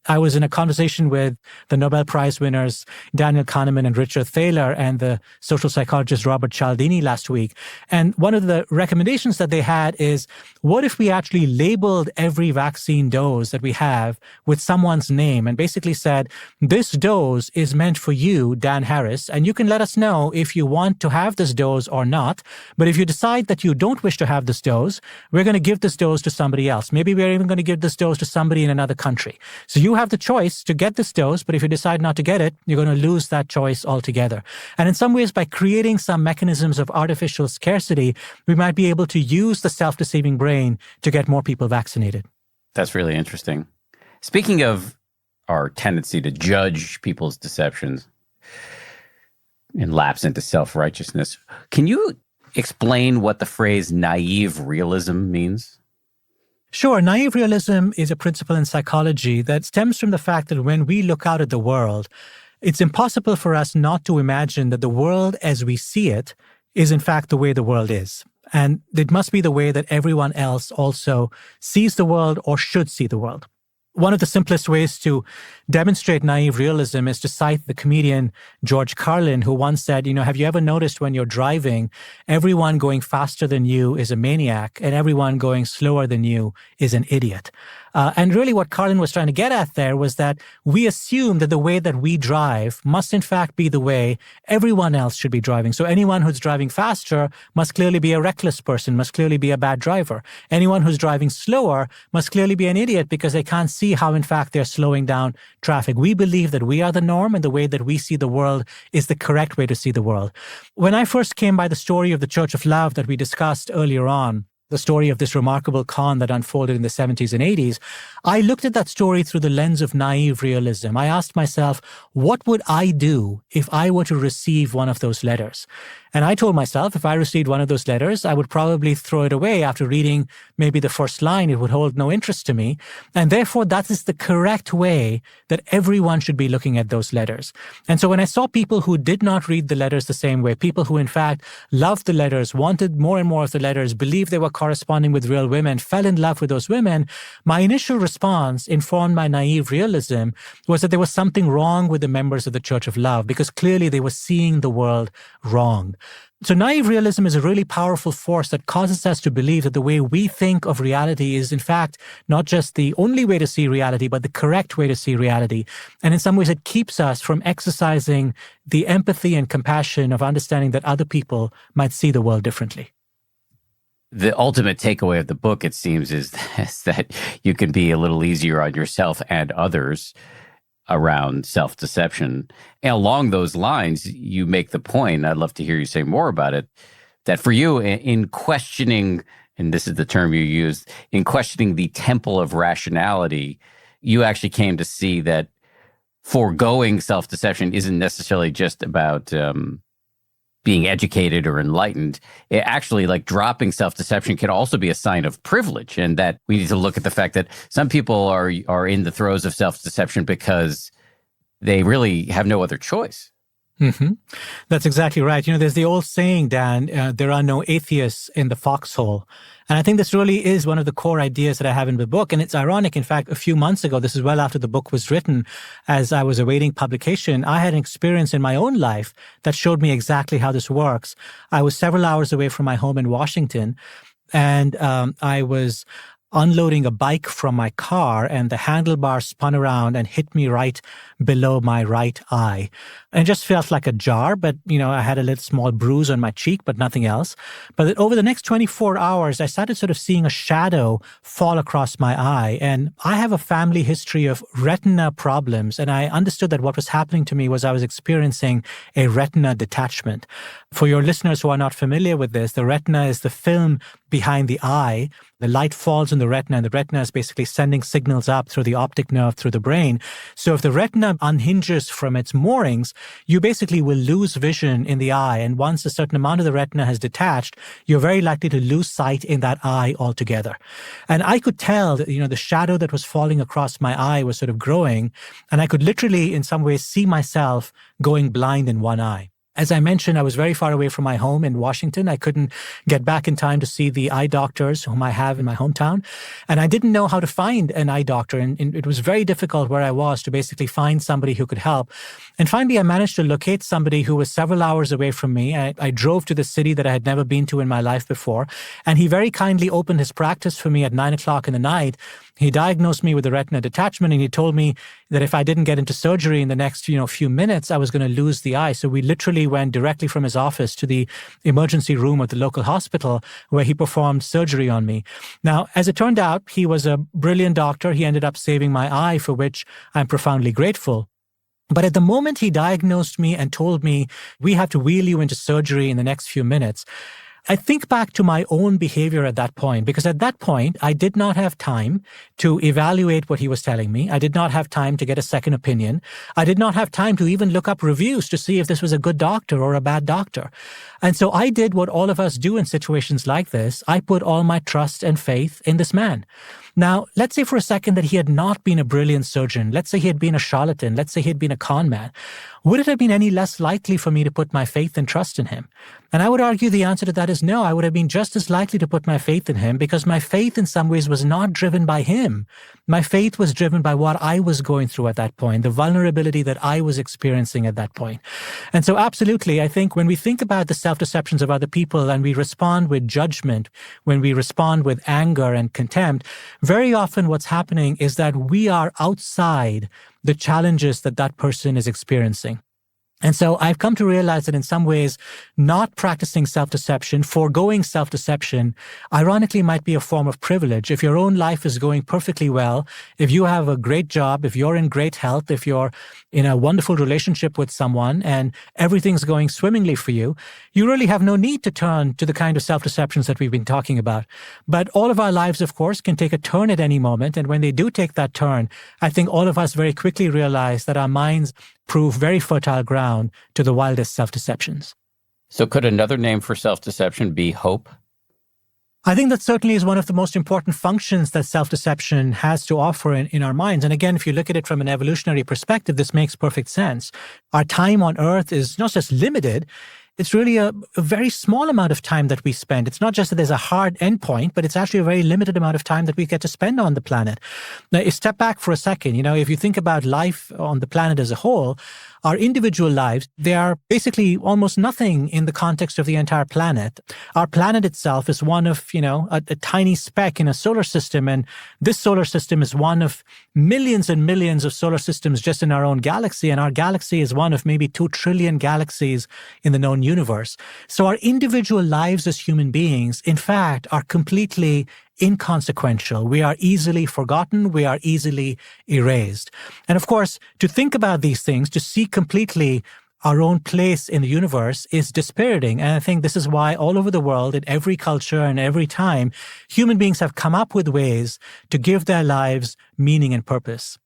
I was in a conversation with the Nobel Prize winners, Daniel Kahneman and Richard Thaler, and the social psychologist Robert Cialdini last week. And one of the recommendations that they had is, what if we actually labeled every vaccine dose that we have with someone's name and basically said, this dose is meant for you, Dan Harris, and you can let us know if you want to have this dose or not. But if you decide that you don't wish to have this dose, we're going to give this dose to somebody else. Maybe we're even going to give this dose to somebody in another country. So you have the choice to get this dose, but if you decide not to get it, you're going to lose that choice altogether. And in some ways, by creating some mechanisms of artificial scarcity, we might be able to use the self-deceiving brain to get more people vaccinated. That's really interesting. Speaking of our tendency to judge people's deceptions and lapse into self-righteousness, can you explain what the phrase naive realism means? Sure. Naive realism is a principle in psychology that stems from the fact that when we look out at the world, it's impossible for us not to imagine that the world as we see it is in fact the way the world is. And it must be the way that everyone else also sees the world or should see the world. One of the simplest ways to demonstrate naive realism is to cite the comedian George Carlin, who once said, have you ever noticed when you're driving, everyone going faster than you is a maniac and everyone going slower than you is an idiot? And really what Carlin was trying to get at there was that we assume that the way that we drive must in fact be the way everyone else should be driving. So anyone who's driving faster must clearly be a reckless person, must clearly be a bad driver. Anyone who's driving slower must clearly be an idiot because they can't see how in fact they're slowing down traffic. We believe that we are the norm and the way that we see the world is the correct way to see the world. When I first came by the story of the Church of Love that we discussed earlier on, the story of this remarkable con that unfolded in the 70s and 80s, I looked at that story through the lens of naive realism. I asked myself, what would I do if I were to receive one of those letters? And I told myself, if I received one of those letters, I would probably throw it away after reading maybe the first line. It would hold no interest to me. And therefore, that is the correct way that everyone should be looking at those letters. And so when I saw people who did not read the letters the same way, people who in fact loved the letters, wanted more and more of the letters, believed they were corresponding with real women, fell in love with those women, my initial response, informed by naive realism, was that there was something wrong with the members of the Church of Love because clearly they were seeing the world wrong. So naive realism is a really powerful force that causes us to believe that the way we think of reality is in fact not just the only way to see reality, but the correct way to see reality. And in some ways, it keeps us from exercising the empathy and compassion of understanding that other people might see the world differently. The ultimate takeaway of the book, it seems, is that you can be a little easier on yourself and others around self-deception. And along those lines, you make the point, I'd love to hear you say more about it, that for you, in questioning, and this is the term you used, in questioning the temple of rationality, you actually came to see that foregoing self-deception isn't necessarily just about being educated or enlightened. It actually, like, dropping self-deception can also be a sign of privilege, and that we need to look at the fact that some people are in the throes of self-deception because they really have no other choice. Mm-hmm. That's exactly right. There's the old saying, Dan, there are no atheists in the foxhole. And I think this really is one of the core ideas that I have in the book. And it's ironic. In fact, a few months ago, this is well after the book was written, as I was awaiting publication, I had an experience in my own life that showed me exactly how this works. I was several hours away from my home in Washington, and I was unloading a bike from my car, and the handlebar spun around and hit me right below my right eye. And it just felt like a jar, but, I had a little small bruise on my cheek, but nothing else. But over the next 24 hours, I started sort of seeing a shadow fall across my eye. And I have a family history of retina problems, and I understood that what was happening to me was I was experiencing a retina detachment. For your listeners who are not familiar with this, the retina is the film behind the eye. The light falls in the retina, and the retina is basically sending signals up through the optic nerve through the brain. So if the retina unhinges from its moorings, you basically will lose vision in the eye. And once a certain amount of the retina has detached, you're very likely to lose sight in that eye altogether. And I could tell that, the shadow that was falling across my eye was sort of growing, and I could literally, in some ways, see myself going blind in one eye. As I mentioned, I was very far away from my home in Washington. I couldn't get back in time to see the eye doctors whom I have in my hometown. And I didn't know how to find an eye doctor. And it was very difficult where I was to basically find somebody who could help. And finally, I managed to locate somebody who was several hours away from me. I drove to the city that I had never been to in my life before. And he very kindly opened his practice for me at 9:00 in the night. He diagnosed me with a retina detachment, and he told me that if I didn't get into surgery in the next, few minutes, I was going to lose the eye. So we literally went directly from his office to the emergency room of the local hospital where he performed surgery on me. Now, as it turned out, he was a brilliant doctor. He ended up saving my eye, for which I'm profoundly grateful. But at the moment he diagnosed me and told me, we have to wheel you into surgery in the next few minutes, I think back to my own behavior at that point, because at that point, I did not have time to evaluate what he was telling me. I did not have time to get a second opinion. I did not have time to even look up reviews to see if this was a good doctor or a bad doctor. And so I did what all of us do in situations like this. I put all my trust and faith in this man. Now, let's say for a second that he had not been a brilliant surgeon. Let's say he had been a charlatan. Let's say he had been a con man. Would it have been any less likely for me to put my faith and trust in him? And I would argue the answer to that is no. I would have been just as likely to put my faith in him, because my faith in some ways was not driven by him. My faith was driven by what I was going through at that point, the vulnerability that I was experiencing at that point. And so absolutely, I think when we think about the self-deceptions of other people and we respond with judgment, when we respond with anger and contempt, very often what's happening is that we are outside the challenges that that person is experiencing. And so I've come to realize that in some ways, not practicing self-deception, foregoing self-deception, ironically might be a form of privilege. If your own life is going perfectly well, if you have a great job, if you're in great health, if you're in a wonderful relationship with someone and everything's going swimmingly for you, you really have no need to turn to the kind of self-deceptions that we've been talking about. But all of our lives, of course, can take a turn at any moment. And when they do take that turn, I think all of us very quickly realize that our minds prove very fertile ground to the wildest self-deceptions. So could another name for self-deception be hope? I think that certainly is one of the most important functions that self-deception has to offer in our minds. And again, if you look at it from an evolutionary perspective, this makes perfect sense. Our time on Earth is not just limited, it's really a very small amount of time that we spend. It's not just that there's a hard endpoint, but it's actually a very limited amount of time that we get to spend on the planet. Now, step back for a second. If you think about life on the planet as a whole, our individual lives, they are basically almost nothing in the context of the entire planet. Our planet itself is one of, a tiny speck in a solar system. And this solar system is one of millions and millions of solar systems just in our own galaxy. And our galaxy is one of maybe 2 trillion galaxies in the known universe. So our individual lives as human beings, in fact, are completely inconsequential. We are easily forgotten. We are easily erased. And of course, to think about these things, to see completely our own place in the universe is dispiriting. And I think this is why all over the world, in every culture and every time, human beings have come up with ways to give their lives meaning and purpose.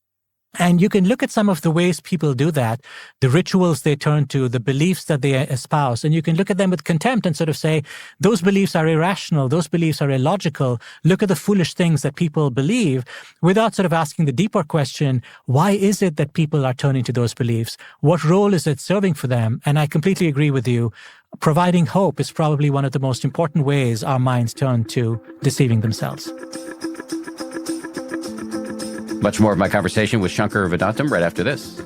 And you can look at some of the ways people do that, the rituals they turn to, the beliefs that they espouse, and you can look at them with contempt and sort of say, those beliefs are irrational, those beliefs are illogical. Look at the foolish things that people believe, without sort of asking the deeper question, why is it that people are turning to those beliefs? What role is it serving for them? And I completely agree with you. Providing hope is probably one of the most important ways our minds turn to deceiving themselves. Much more of my conversation with Shankar Vedantam right after this.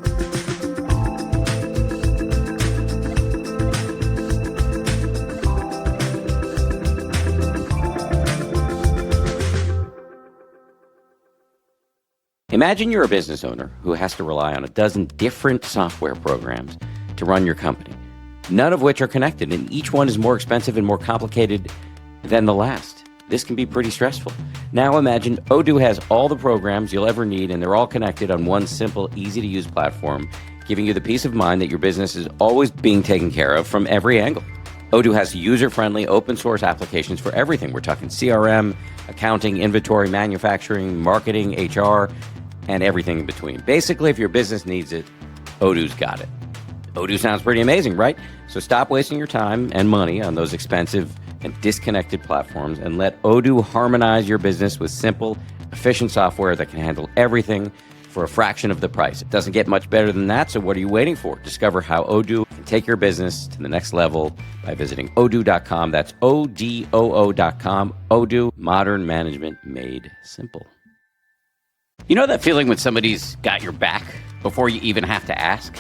Imagine you're a business owner who has to rely on a dozen different software programs to run your company, none of which are connected, and each one is more expensive and more complicated than the last. This can be pretty stressful. Now imagine Odoo has all the programs you'll ever need, and they're all connected on one simple, easy-to-use platform, giving you the peace of mind that your business is always being taken care of from every angle. Odoo has user-friendly open source applications for everything. We're talking CRM, accounting, inventory, manufacturing, marketing, HR, and everything in between. Basically, if your business needs it, Odoo's got it. Odoo sounds pretty amazing, right? So stop wasting your time and money on those expensive and disconnected platforms and let Odoo harmonize your business with simple, efficient software that can handle everything for a fraction of the price. It doesn't get much better than that, so what are you waiting for? Discover how Odoo can take your business to the next level by visiting odoo.com. That's ODOO.com. Odoo, modern management made simple. You know that feeling when somebody's got your back before you even have to ask?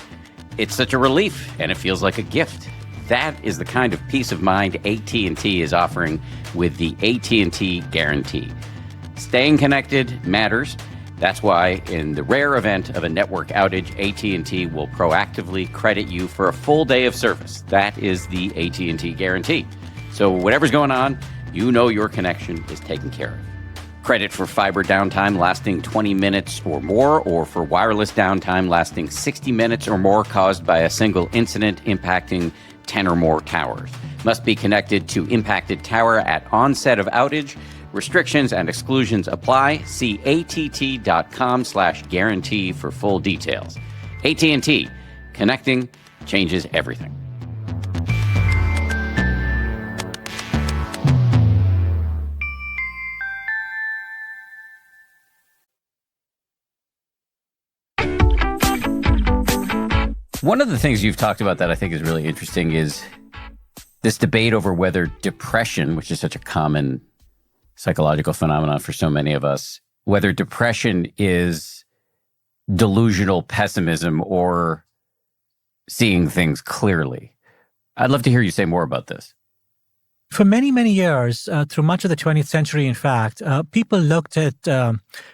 It's such a relief, and it feels like a gift. That is the kind of peace of mind AT&T is offering with the AT&T Guarantee. Staying connected matters. That's why in the rare event of a network outage, AT&T will proactively credit you for a full day of service. That is the AT&T Guarantee. So whatever's going on, you know your connection is taken care of. Credit for fiber downtime lasting 20 minutes or more, or for wireless downtime lasting 60 minutes or more caused by a single incident impacting 10 or more towers. Must be connected to impacted tower at onset of outage. Restrictions and exclusions apply. See att.com/guarantee for full details. AT&T, connecting changes everything. One of the things you've talked about that I think is really interesting is this debate over whether depression, which is such a common psychological phenomenon for so many of us, whether depression is delusional pessimism or seeing things clearly. I'd love to hear you say more about this. For many, many years, through much of the 20th century, in fact, people looked at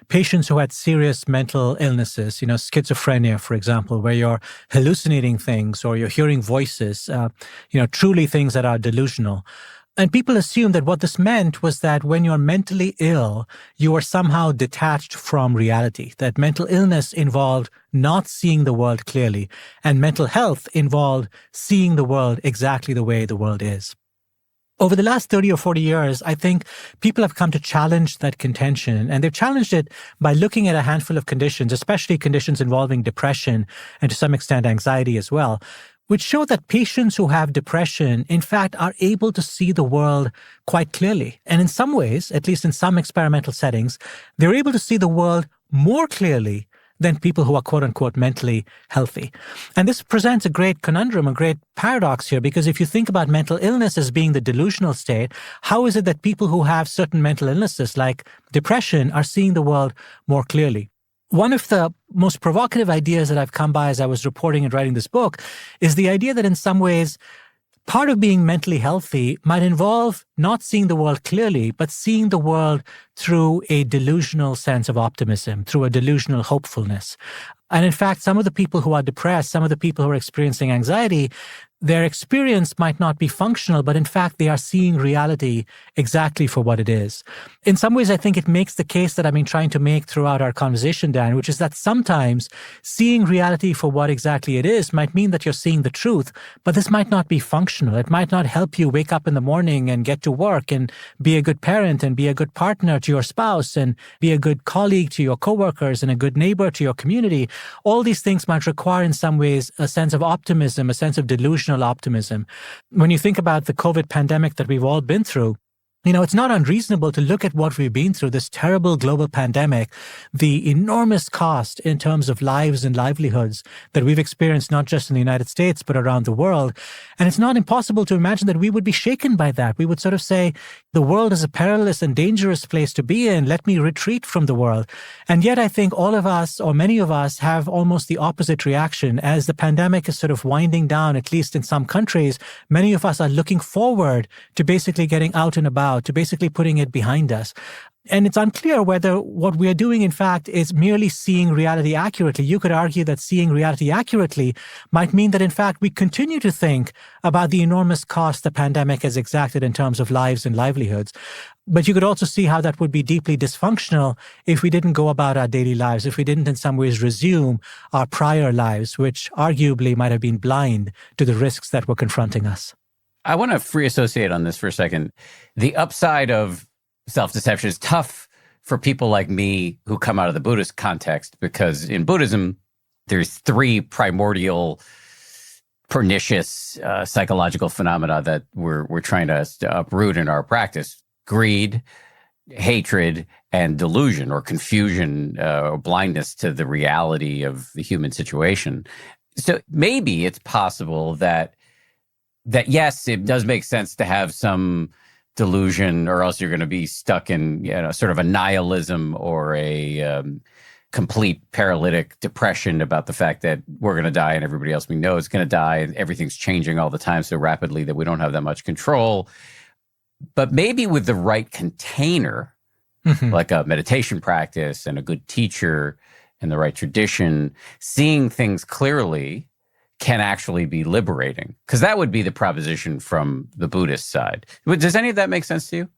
patients who had serious mental illnesses, schizophrenia, for example, where you're hallucinating things or you're hearing voices, truly things that are delusional. And people assumed that what this meant was that when you're mentally ill, you are somehow detached from reality, that mental illness involved not seeing the world clearly, and mental health involved seeing the world exactly the way the world is. Over the last 30 or 40 years, I think people have come to challenge that contention, and they've challenged it by looking at a handful of conditions, especially conditions involving depression and to some extent anxiety as well, which show that patients who have depression, in fact, are able to see the world quite clearly. And in some ways, at least in some experimental settings, they're able to see the world more clearly than people who are quote-unquote mentally healthy. And this presents a great conundrum, a great paradox here, because if you think about mental illness as being the delusional state, how is it that people who have certain mental illnesses like depression are seeing the world more clearly? One of the most provocative ideas that I've come by as I was reporting and writing this book is the idea that in some ways, part of being mentally healthy might involve not seeing the world clearly, but seeing the world through a delusional sense of optimism, through a delusional hopefulness. And in fact, some of the people who are depressed, some of the people who are experiencing anxiety, their experience might not be functional, but in fact, they are seeing reality exactly for what it is. In some ways, I think it makes the case that I've been trying to make throughout our conversation, Dan, which is that sometimes seeing reality for what exactly it is might mean that you're seeing the truth, but this might not be functional. It might not help you wake up in the morning and get to work and be a good parent and be a good partner to your spouse and be a good colleague to your coworkers and a good neighbor to your community. All these things might require in some ways a sense of optimism, a sense of delusional optimism. When you think about the COVID pandemic that we've all been through, it's not unreasonable to look at what we've been through, this terrible global pandemic, the enormous cost in terms of lives and livelihoods that we've experienced not just in the United States, but around the world. And it's not impossible to imagine that we would be shaken by that. We would sort of say, the world is a perilous and dangerous place to be in. Let me retreat from the world. And yet I think all of us, or many of us, have almost the opposite reaction. As the pandemic is sort of winding down, at least in some countries, many of us are looking forward to basically getting out and about, to basically putting it behind us. And it's unclear whether what we are doing, in fact, is merely seeing reality accurately. You could argue that seeing reality accurately might mean that, in fact, we continue to think about the enormous cost the pandemic has exacted in terms of lives and livelihoods. But you could also see how that would be deeply dysfunctional if we didn't go about our daily lives, if we didn't in some ways resume our prior lives, which arguably might have been blind to the risks that were confronting us. I want to free associate on this for a second. The upside of self-deception is tough for people like me who come out of the Buddhist context, because in Buddhism, there's three primordial pernicious psychological phenomena that we're trying to uproot in our practice: greed, hatred, and delusion, or confusion, or blindness to the reality of the human situation. So maybe it's possible that yes, it does make sense to have some delusion, or else you're going to be stuck in sort of a nihilism or a complete paralytic depression about the fact that we're going to die and everybody else we know is going to die, and everything's changing all the time so rapidly that we don't have that much control. But maybe with the right container, like a meditation practice and a good teacher and the right tradition, seeing things clearly can actually be liberating, because that would be the proposition from the Buddhist side. Does any of that make sense to you?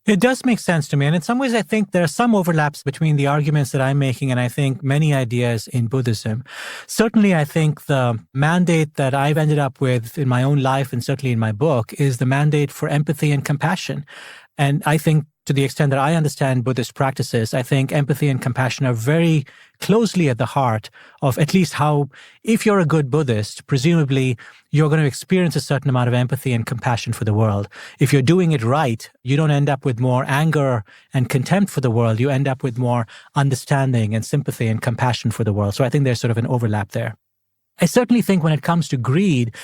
It does make sense to me. And in some ways, I think there are some overlaps between the arguments that I'm making and I think many ideas in Buddhism. Certainly, I think the mandate that I've ended up with in my own life and certainly in my book is the mandate for empathy and compassion. And I think, to the extent that I understand Buddhist practices, I think empathy and compassion are very closely at the heart of at least how, if you're a good Buddhist, presumably you're going to experience a certain amount of empathy and compassion for the world. If you're doing it right, you don't end up with more anger and contempt for the world. You end up with more understanding and sympathy and compassion for the world. So I think there's sort of an overlap there. I certainly think when it comes to greed,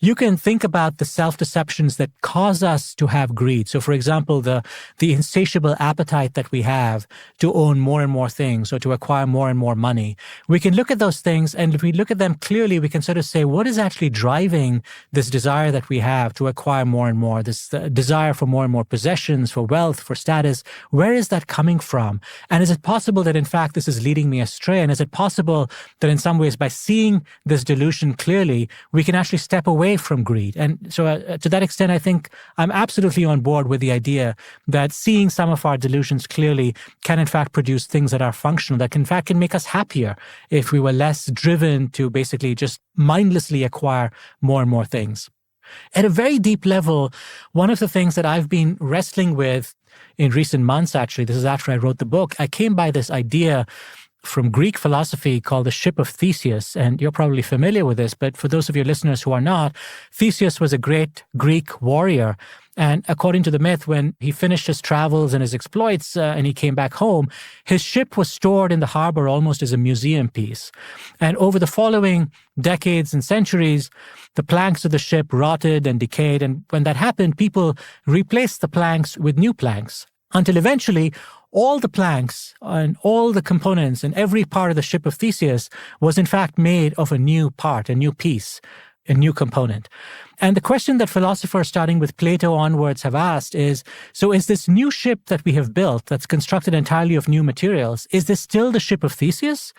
you can think about the self-deceptions that cause us to have greed. So, for example, the insatiable appetite that we have to own more and more things or to acquire more and more money. We can look at those things, and if we look at them clearly, we can sort of say, what is actually driving this desire that we have to acquire more and more, this desire for more and more possessions, for wealth, for status? Where is that coming from? And is it possible that, in fact, this is leading me astray? And is it possible that in some ways, by seeing this delusion clearly, we can actually step away from greed? And so to that extent, I think I'm absolutely on board with the idea that seeing some of our delusions clearly can in fact produce things that are functional, that in fact can make us happier if we were less driven to basically just mindlessly acquire more and more things. At a very deep level, one of the things that I've been wrestling with in recent months, actually, this is after I wrote the book, I came by this idea from Greek philosophy called the ship of Theseus. And you're probably familiar with this, but for those of your listeners who are not, Theseus was a great Greek warrior. And according to the myth, when he finished his travels and his exploits and he came back home, his ship was stored in the harbor almost as a museum piece. And over the following decades and centuries, the planks of the ship rotted and decayed. And when that happened, people replaced the planks with new planks until eventually all the planks and all the components and every part of the ship of Theseus was in fact made of a new part, a new piece, a new component. And the question that philosophers starting with Plato onwards have asked is, so is this new ship that we have built that's constructed entirely of new materials, is this still the ship of Theseus?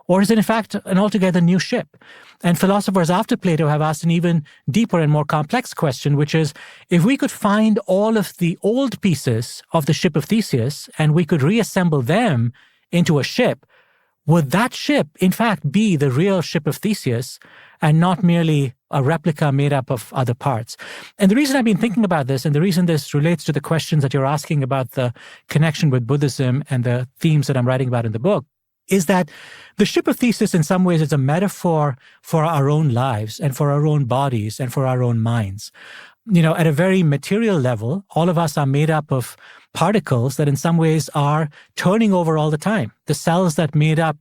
Or is it in fact an altogether new ship? And philosophers after Plato have asked an even deeper and more complex question, which is, if we could find all of the old pieces of the ship of Theseus and we could reassemble them into a ship, would that ship in fact be the real ship of Theseus and not merely a replica made up of other parts? And the reason I've been thinking about this, and the reason this relates to the questions that you're asking about the connection with Buddhism and the themes that I'm writing about in the book, is that the ship of Theseus in some ways is a metaphor for our own lives and for our own bodies and for our own minds. You know, at a very material level, all of us are made up of particles that in some ways are turning over all the time. The cells that made up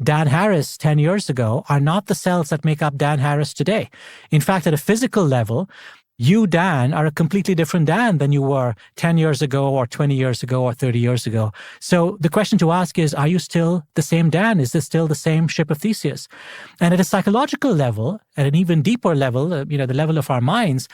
Dan Harris 10 years ago are not the cells that make up Dan Harris today. In fact, at a physical level, you, Dan, are a completely different Dan than you were 10 years ago or 20 years ago or 30 years ago. So the question to ask is, are you still the same Dan? Is this still the same ship of Theseus? And at a psychological level, at an even deeper level, the level of our minds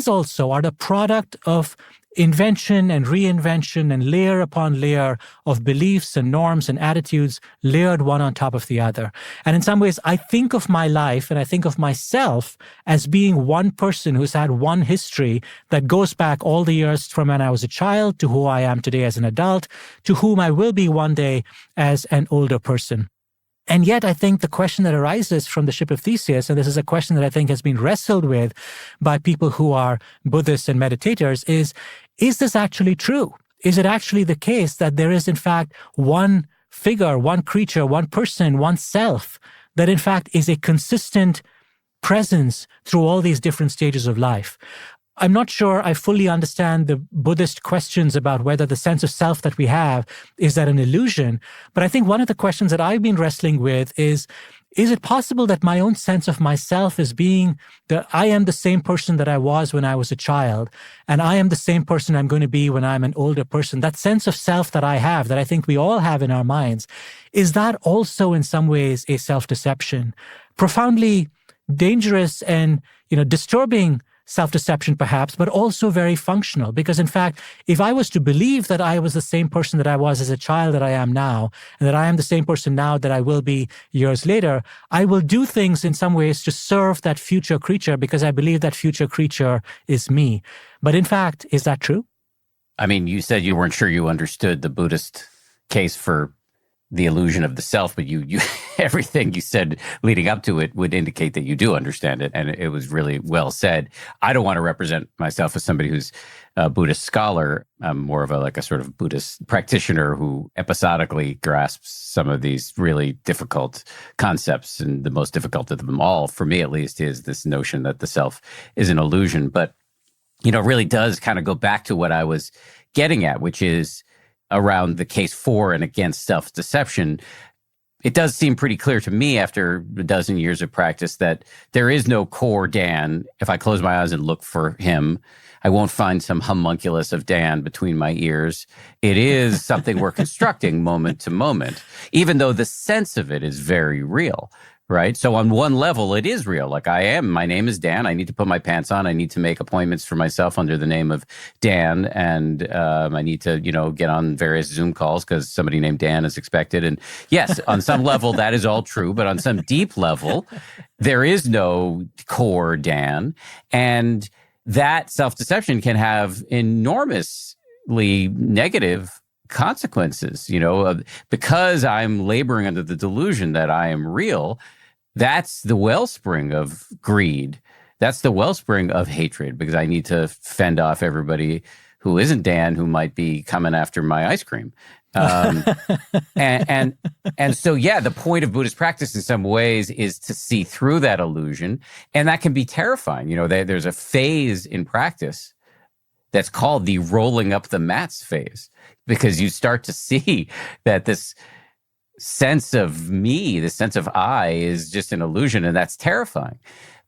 also are the product of invention and reinvention and layer upon layer of beliefs and norms and attitudes layered one on top of the other. And in some ways, I think of my life and I think of myself as being one person who's had one history that goes back all the years from when I was a child to who I am today as an adult, to whom I will be one day as an older person. And yet, I think the question that arises from the ship of Theseus, and this is a question that I think has been wrestled with by people who are Buddhists and meditators, is this actually true? Is it actually the case that there is, in fact, one figure, one creature, one person, one self that, in fact, is a consistent presence through all these different stages of life? I'm not sure I fully understand the Buddhist questions about whether the sense of self that we have, is that an illusion? But I think one of the questions that I've been wrestling with is it possible that my own sense of myself is I am the same person that I was when I was a child, and I am the same person I'm going to be when I'm an older person? That sense of self that I have, that I think we all have in our minds, is that also in some ways a self-deception? Profoundly dangerous and, disturbing self-deception perhaps, but also very functional. Because in fact, if I was to believe that I was the same person that I was as a child that I am now, and that I am the same person now that I will be years later, I will do things in some ways to serve that future creature because I believe that future creature is me. But in fact, is that true? I mean, you said you weren't sure you understood the Buddhist case for the illusion of the self, but you everything you said leading up to it would indicate that you do understand it, and it was really well said. I don't want to represent myself as somebody who's a Buddhist scholar. I'm more of a sort of Buddhist practitioner who episodically grasps some of these really difficult concepts, and the most difficult of them all, for me at least, is this notion that the self is an illusion. But it really does kind of go back to what I was getting at, which is around the case for and against self-deception. It does seem pretty clear to me after a dozen years of practice that there is no core Dan. If I close my eyes and look for him, I won't find some homunculus of Dan between my ears. It is something we're constructing moment to moment, even though the sense of it is very real. Right. So on one level, it is real. Like my name is Dan. I need to put my pants on. I need to make appointments for myself under the name of Dan. And I need to, get on various Zoom calls because somebody named Dan is expected. And yes, on some level, that is all true. But on some deep level, there is no core Dan. And that self-deception can have enormously negative consequences, because I'm laboring under the delusion that I am real. That's the wellspring of greed. That's the wellspring of hatred, because I need to fend off everybody who isn't Dan, who might be coming after my ice cream. And so, the point of Buddhist practice in some ways is to see through that illusion. And that can be terrifying. There's a phase in practice that's called the rolling up the mats phase, because you start to see that this sense of me, the sense of I, is just an illusion, and that's terrifying.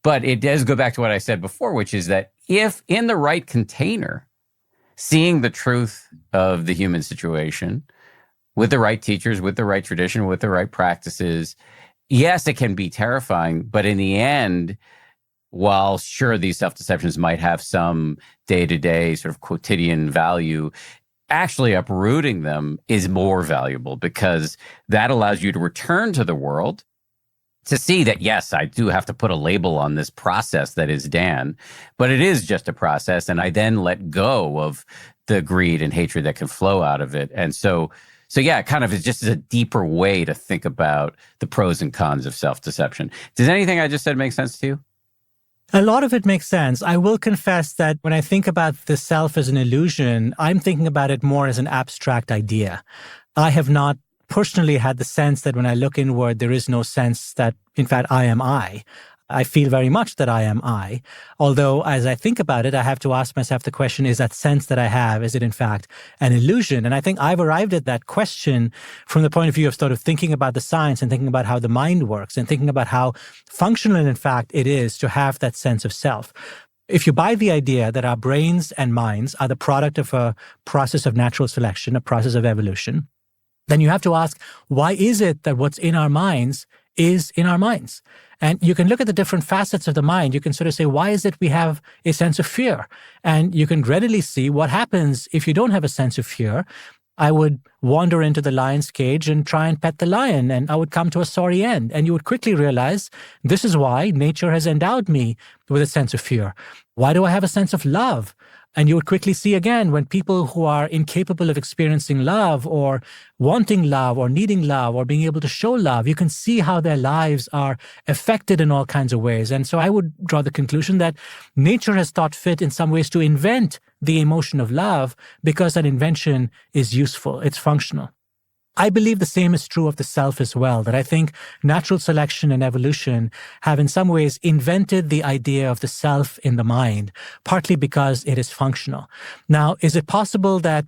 But it does go back to what I said before, which is that if in the right container, seeing the truth of the human situation with the right teachers, with the right tradition, with the right practices, yes, it can be terrifying, but in the end, while sure these self-deceptions might have some day-to-day sort of quotidian value, actually uprooting them is more valuable, because that allows you to return to the world to see that, yes, I do have to put a label on this process that is Dan, but it is just a process. And I then let go of the greed and hatred that can flow out of it. And so it kind of is just a deeper way to think about the pros and cons of self-deception. Does anything I just said make sense to you? A lot of it makes sense. I will confess that when I think about the self as an illusion, I'm thinking about it more as an abstract idea. I have not personally had the sense that when I look inward, there is no sense that, in fact, I am I. I feel very much that I am I. Although, as I think about it, I have to ask myself the question, is that sense that I have, is it in fact an illusion? And I think I've arrived at that question from the point of view of sort of thinking about the science and thinking about how the mind works and thinking about how functional, in fact, it is to have that sense of self. If you buy the idea that our brains and minds are the product of a process of natural selection, a process of evolution, then you have to ask, why is it that what's in our minds is in our minds? And you can look at the different facets of the mind. You can sort of say, why is it we have a sense of fear? And you can readily see what happens if you don't have a sense of fear. I would wander into the lion's cage and try and pet the lion, and I would come to a sorry end. And you would quickly realize this is why nature has endowed me with a sense of fear. Why do I have a sense of love? And you would quickly see again when people who are incapable of experiencing love or wanting love or needing love or being able to show love, you can see how their lives are affected in all kinds of ways. And so I would draw the conclusion that nature has thought fit in some ways to invent the emotion of love because that invention is useful, it's functional. I believe the same is true of the self as well, that I think natural selection and evolution have in some ways invented the idea of the self in the mind, partly because it is functional. Now, is it possible that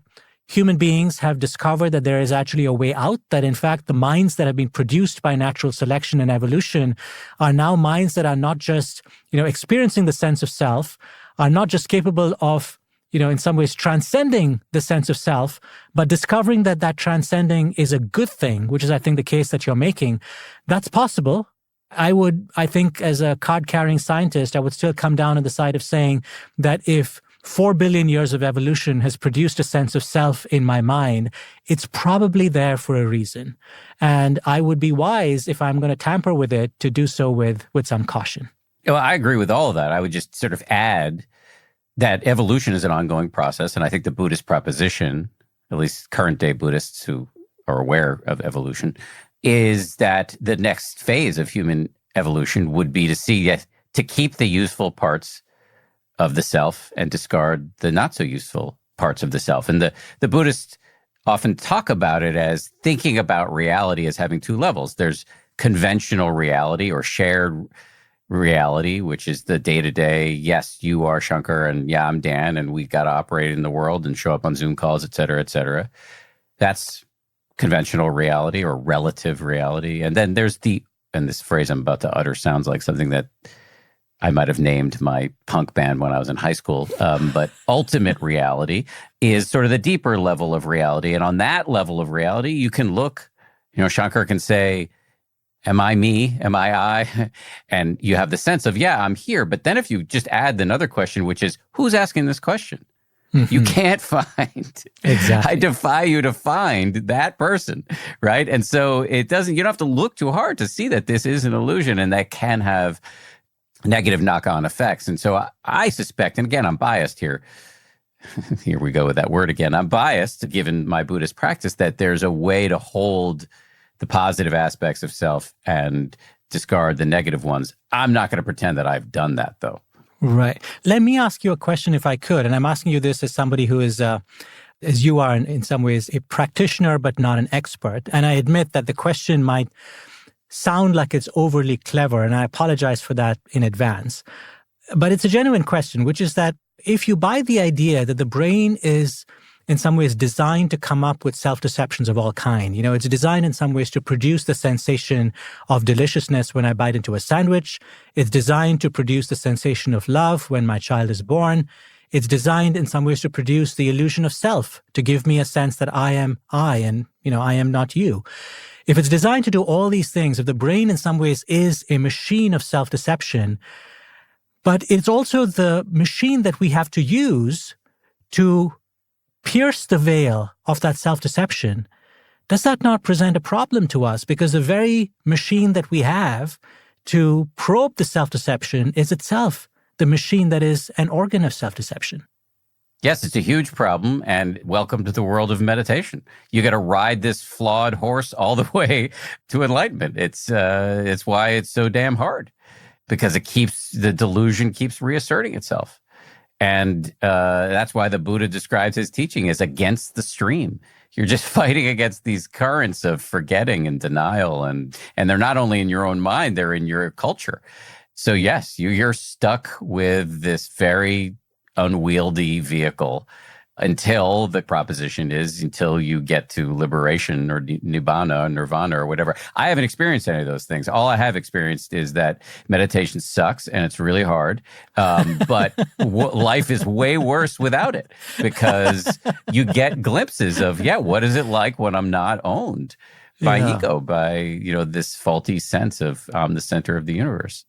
human beings have discovered that there is actually a way out, that in fact the minds that have been produced by natural selection and evolution are now minds that are not just, experiencing the sense of self, are not just capable of in some ways transcending the sense of self, but discovering that that transcending is a good thing, which is, I think, the case that you're making. That's possible. I think as a card-carrying scientist, I would still come down on the side of saying that if 4 billion years of evolution has produced a sense of self in my mind, it's probably there for a reason. And I would be wise, if I'm going to tamper with it, to do so with some caution. Well, I agree with all of that. I would just sort of add that evolution is an ongoing process. And I think the Buddhist proposition, at least current day Buddhists who are aware of evolution, is that the next phase of human evolution would be to keep the useful parts of the self and discard the not so useful parts of the self. And the Buddhists often talk about it as thinking about reality as having two levels. There's conventional reality or shared reality, which is the day-to-day, yes, you are Shankar and yeah, I'm Dan, and we've got to operate in the world and show up on Zoom calls, et cetera, et cetera. That's conventional reality or relative reality. And then there's and this phrase I'm about to utter sounds like something that I might have named my punk band when I was in high school. But ultimate reality is sort of the deeper level of reality. And on that level of reality, you can look, Shankar can say, am I me? Am I? And you have the sense of, yeah, I'm here. But then if you just add another question, which is, who's asking this question? Mm-hmm. You can't find. Exactly. I defy you to find that person, right? And so you don't have to look too hard to see that this is an illusion and that can have negative knock-on effects. And so I suspect, and again, I'm biased here. Here we go with that word again. I'm biased, given my Buddhist practice, that there's a way to hold the positive aspects of self and discard the negative ones. I'm not going to pretend that I've done that, though. Right. Let me ask you a question, if I could. And I'm asking you this as somebody who is, as you are in some ways, a practitioner, but not an expert. And I admit that the question might sound like it's overly clever, and I apologize for that in advance. But it's a genuine question, which is that if you buy the idea that the brain is in some ways designed to come up with self-deceptions of all kind. It's designed in some ways to produce the sensation of deliciousness when I bite into a sandwich. It's designed to produce the sensation of love when my child is born. It's designed in some ways to produce the illusion of self, to give me a sense that I am I and, I am not you. If it's designed to do all these things, if the brain in some ways is a machine of self-deception, but it's also the machine that we have to use to pierce the veil of that self-deception, does that not present a problem to us? Because the very machine that we have to probe the self-deception is itself the machine that is an organ of self-deception. Yes, it's a huge problem, and welcome to the world of meditation. You got to ride this flawed horse all the way to enlightenment. It's why it's so damn hard, because the delusion keeps reasserting itself. And that's why the Buddha describes his teaching as against the stream. You're just fighting against these currents of forgetting and denial. And they're not only in your own mind, they're in your culture. So yes, you're stuck with this very unwieldy vehicle until you get to liberation or nibbana or nirvana or whatever. I haven't experienced any of those things. All I have experienced is that meditation sucks and it's really hard. But life is way worse without it, because you get glimpses of, what is it like when I'm not owned by ego, by, this faulty sense of I'm the center of the universe.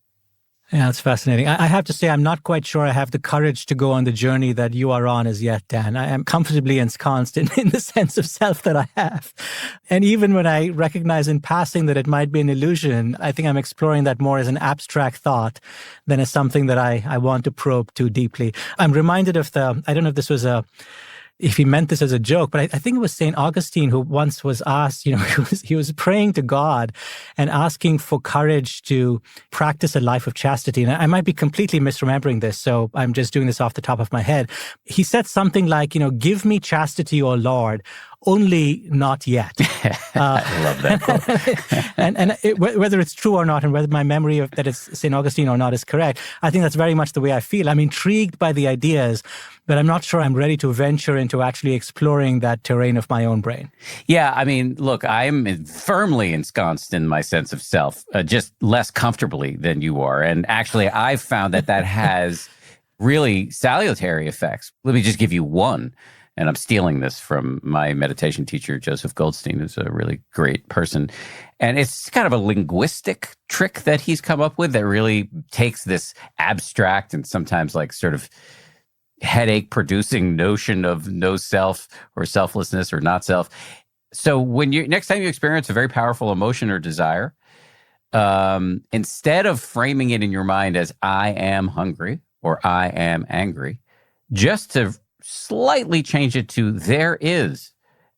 Yeah, it's fascinating. I have to say, I'm not quite sure I have the courage to go on the journey that you are on as yet, Dan. I am comfortably ensconced in the sense of self that I have. And even when I recognize in passing that it might be an illusion, I think I'm exploring that more as an abstract thought than as something that I want to probe too deeply. I'm reminded of I don't know if this was if he meant this as a joke, but I think it was St. Augustine who once was asked, he was praying to God and asking for courage to practice a life of chastity. And I might be completely misremembering this, so I'm just doing this off the top of my head. He said something like, give me chastity, O Lord, only not yet. I love that quote. and whether it's true or not, and whether my memory of that it's St. Augustine or not is correct, I think that's very much the way I feel. I'm intrigued by the ideas, but I'm not sure I'm ready to venture into actually exploring that terrain of my own brain. Yeah, I mean, look, I'm firmly ensconced in my sense of self, just less comfortably than you are. And actually, I've found that has really salutary effects. Let me just give you one. And I'm stealing this from my meditation teacher, Joseph Goldstein, who's a really great person. And it's kind of a linguistic trick that he's come up with that really takes this abstract and sometimes like sort of headache-producing notion of no self or selflessness or not self. So when next time you experience a very powerful emotion or desire, instead of framing it in your mind as I am hungry or I am angry, just to slightly change it to there is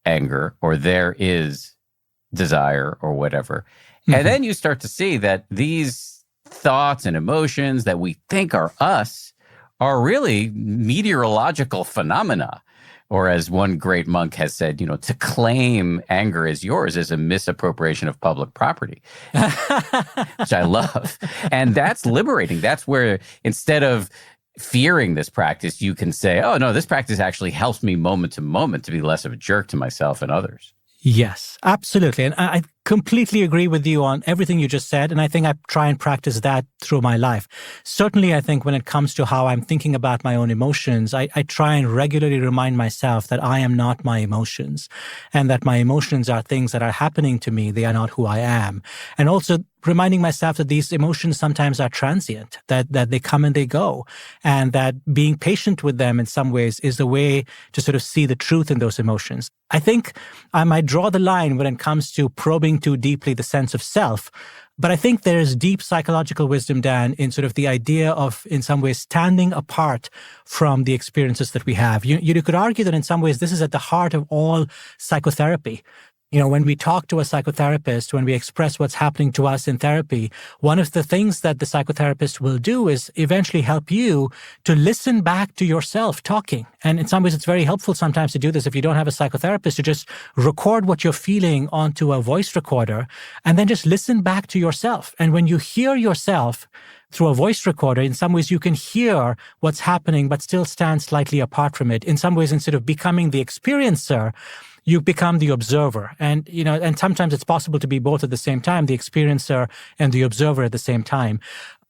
anger or there is desire or whatever. Mm-hmm. And then you start to see that these thoughts and emotions that we think are us are really meteorological phenomena. Or as one great monk has said, to claim anger as yours is a misappropriation of public property, which I love. And that's liberating. That's where instead of fearing this practice, you can say, oh, no, this practice actually helps me moment to moment to be less of a jerk to myself and others. Yes, absolutely. And I completely agree with you on everything you just said. And I think I try and practice that through my life. Certainly, I think when it comes to how I'm thinking about my own emotions, I try and regularly remind myself that I am not my emotions and that my emotions are things that are happening to me. They are not who I am. And also reminding myself that these emotions sometimes are transient, that they come and they go, and that being patient with them in some ways is the way to sort of see the truth in those emotions. I think I might draw the line when it comes to probing too deeply the sense of self, but I think there is deep psychological wisdom, Dan, in sort of the idea of, in some ways, standing apart from the experiences that we have. You could argue that in some ways this is at the heart of all psychotherapy. When we talk to a psychotherapist, when we express what's happening to us in therapy, one of the things that the psychotherapist will do is eventually help you to listen back to yourself talking. And in some ways, it's very helpful sometimes to do this if you don't have a psychotherapist, to just record what you're feeling onto a voice recorder and then just listen back to yourself. And when you hear yourself through a voice recorder, in some ways you can hear what's happening, but still stand slightly apart from it. In some ways, instead of becoming the experiencer, you become the observer. And, and sometimes it's possible to be both at the same time, the experiencer and the observer at the same time.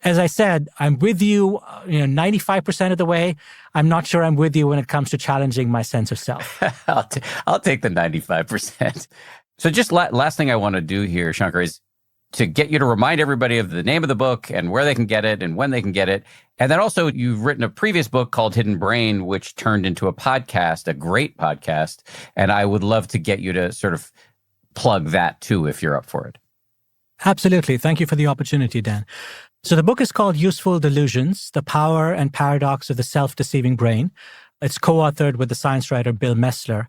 As I said, I'm with you, 95% of the way. I'm not sure I'm with you when it comes to challenging my sense of self. I'll take the 95%. So just last thing I want to do here, Shankar, is to get you to remind everybody of the name of the book and where they can get it and when they can get it. And then also you've written a previous book called Hidden Brain, which turned into a podcast, a great podcast. And I would love to get you to sort of plug that too, if you're up for it. Absolutely. Thank you for the opportunity, Dan. So the book is called Useful Delusions, The Power and Paradox of the Self-Deceiving Brain. It's co-authored with the science writer Bill Messler.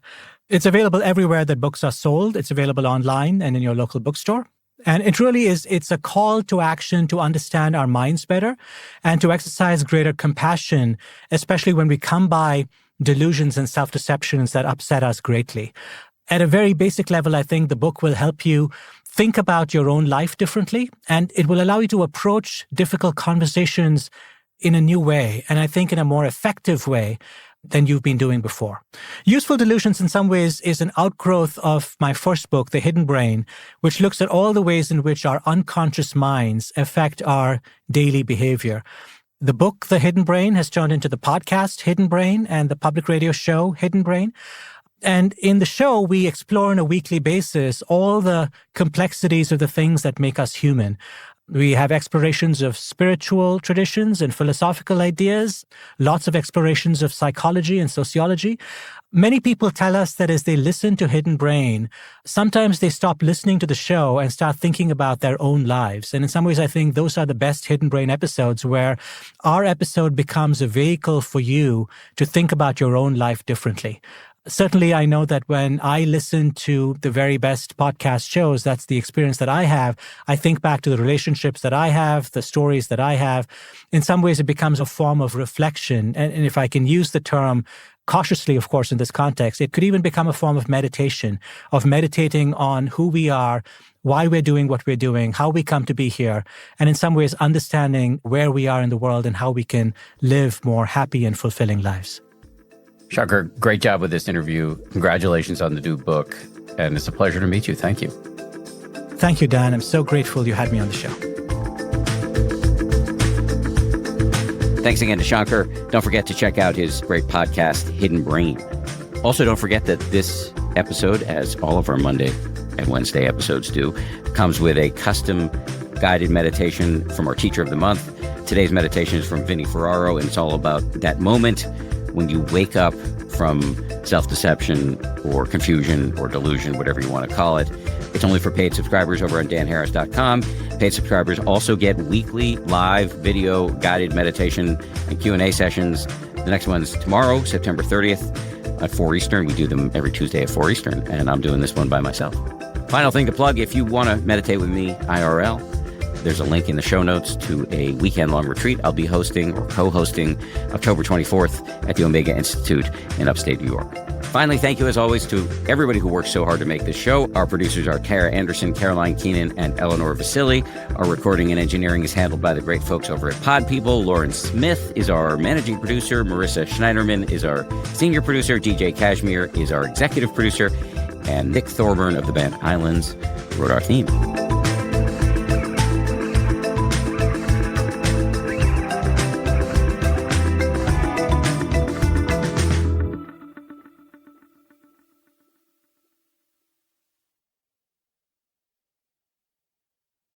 It's available everywhere that books are sold. It's available online and in your local bookstore. And it really is, it's a call to action to understand our minds better and to exercise greater compassion, especially when we come by delusions and self-deceptions that upset us greatly. At a very basic level, I think the book will help you think about your own life differently, and it will allow you to approach difficult conversations in a new way, and I think in a more effective way than you've been doing before. Useful Delusions in some ways is an outgrowth of my first book, The Hidden Brain, which looks at all the ways in which our unconscious minds affect our daily behavior. The book, The Hidden Brain, has turned into the podcast, Hidden Brain, and the public radio show, Hidden Brain. And in the show, we explore on a weekly basis all the complexities of the things that make us human. We have explorations of spiritual traditions and philosophical ideas, lots of explorations of psychology and sociology. Many people tell us that as they listen to Hidden Brain, sometimes they stop listening to the show and start thinking about their own lives. And in some ways, I think those are the best Hidden Brain episodes, where our episode becomes a vehicle for you to think about your own life differently. Certainly, I know that when I listen to the very best podcast shows, that's the experience that I have. I think back to the relationships that I have, the stories that I have. In some ways, it becomes a form of reflection. And if I can use the term cautiously, of course, in this context, it could even become a form of meditation, of meditating on who we are, why we're doing what we're doing, how we come to be here, and in some ways understanding where we are in the world and how we can live more happy and fulfilling lives. Shankar, great job with this interview. Congratulations on the new book. And it's a pleasure to meet you. Thank you. Thank you, Dan. I'm so grateful you had me on the show. Thanks again to Shankar. Don't forget to check out his great podcast, Hidden Brain. Also, don't forget that this episode, as all of our Monday and Wednesday episodes do, comes with a custom guided meditation from our Teacher of the Month. Today's meditation is from Vinnie Ferraro, and it's all about that moment when you wake up from self-deception or confusion or delusion, whatever you want to call it. It's only for paid subscribers over on danharris.com. Paid subscribers also get weekly live video guided meditation and Q&A sessions. The next one's tomorrow, September 30th at 4 Eastern. We do them every Tuesday at 4 Eastern, and I'm doing this one by myself. Final thing to plug, if you want to meditate with me IRL, there's a link in the show notes to a weekend-long retreat I'll be hosting or co-hosting October 24th at the Omega Institute in upstate New York. Finally, thank you as always to everybody who works so hard to make this show. Our producers are Tara Anderson, Caroline Keenan, and Eleanor Vasili. Our recording and engineering is handled by the great folks over at Pod People. Lauren Smith is our managing producer. Marissa Schneiderman is our senior producer. DJ Kashmir is our executive producer. And Nick Thorburn of the band Islands wrote our theme.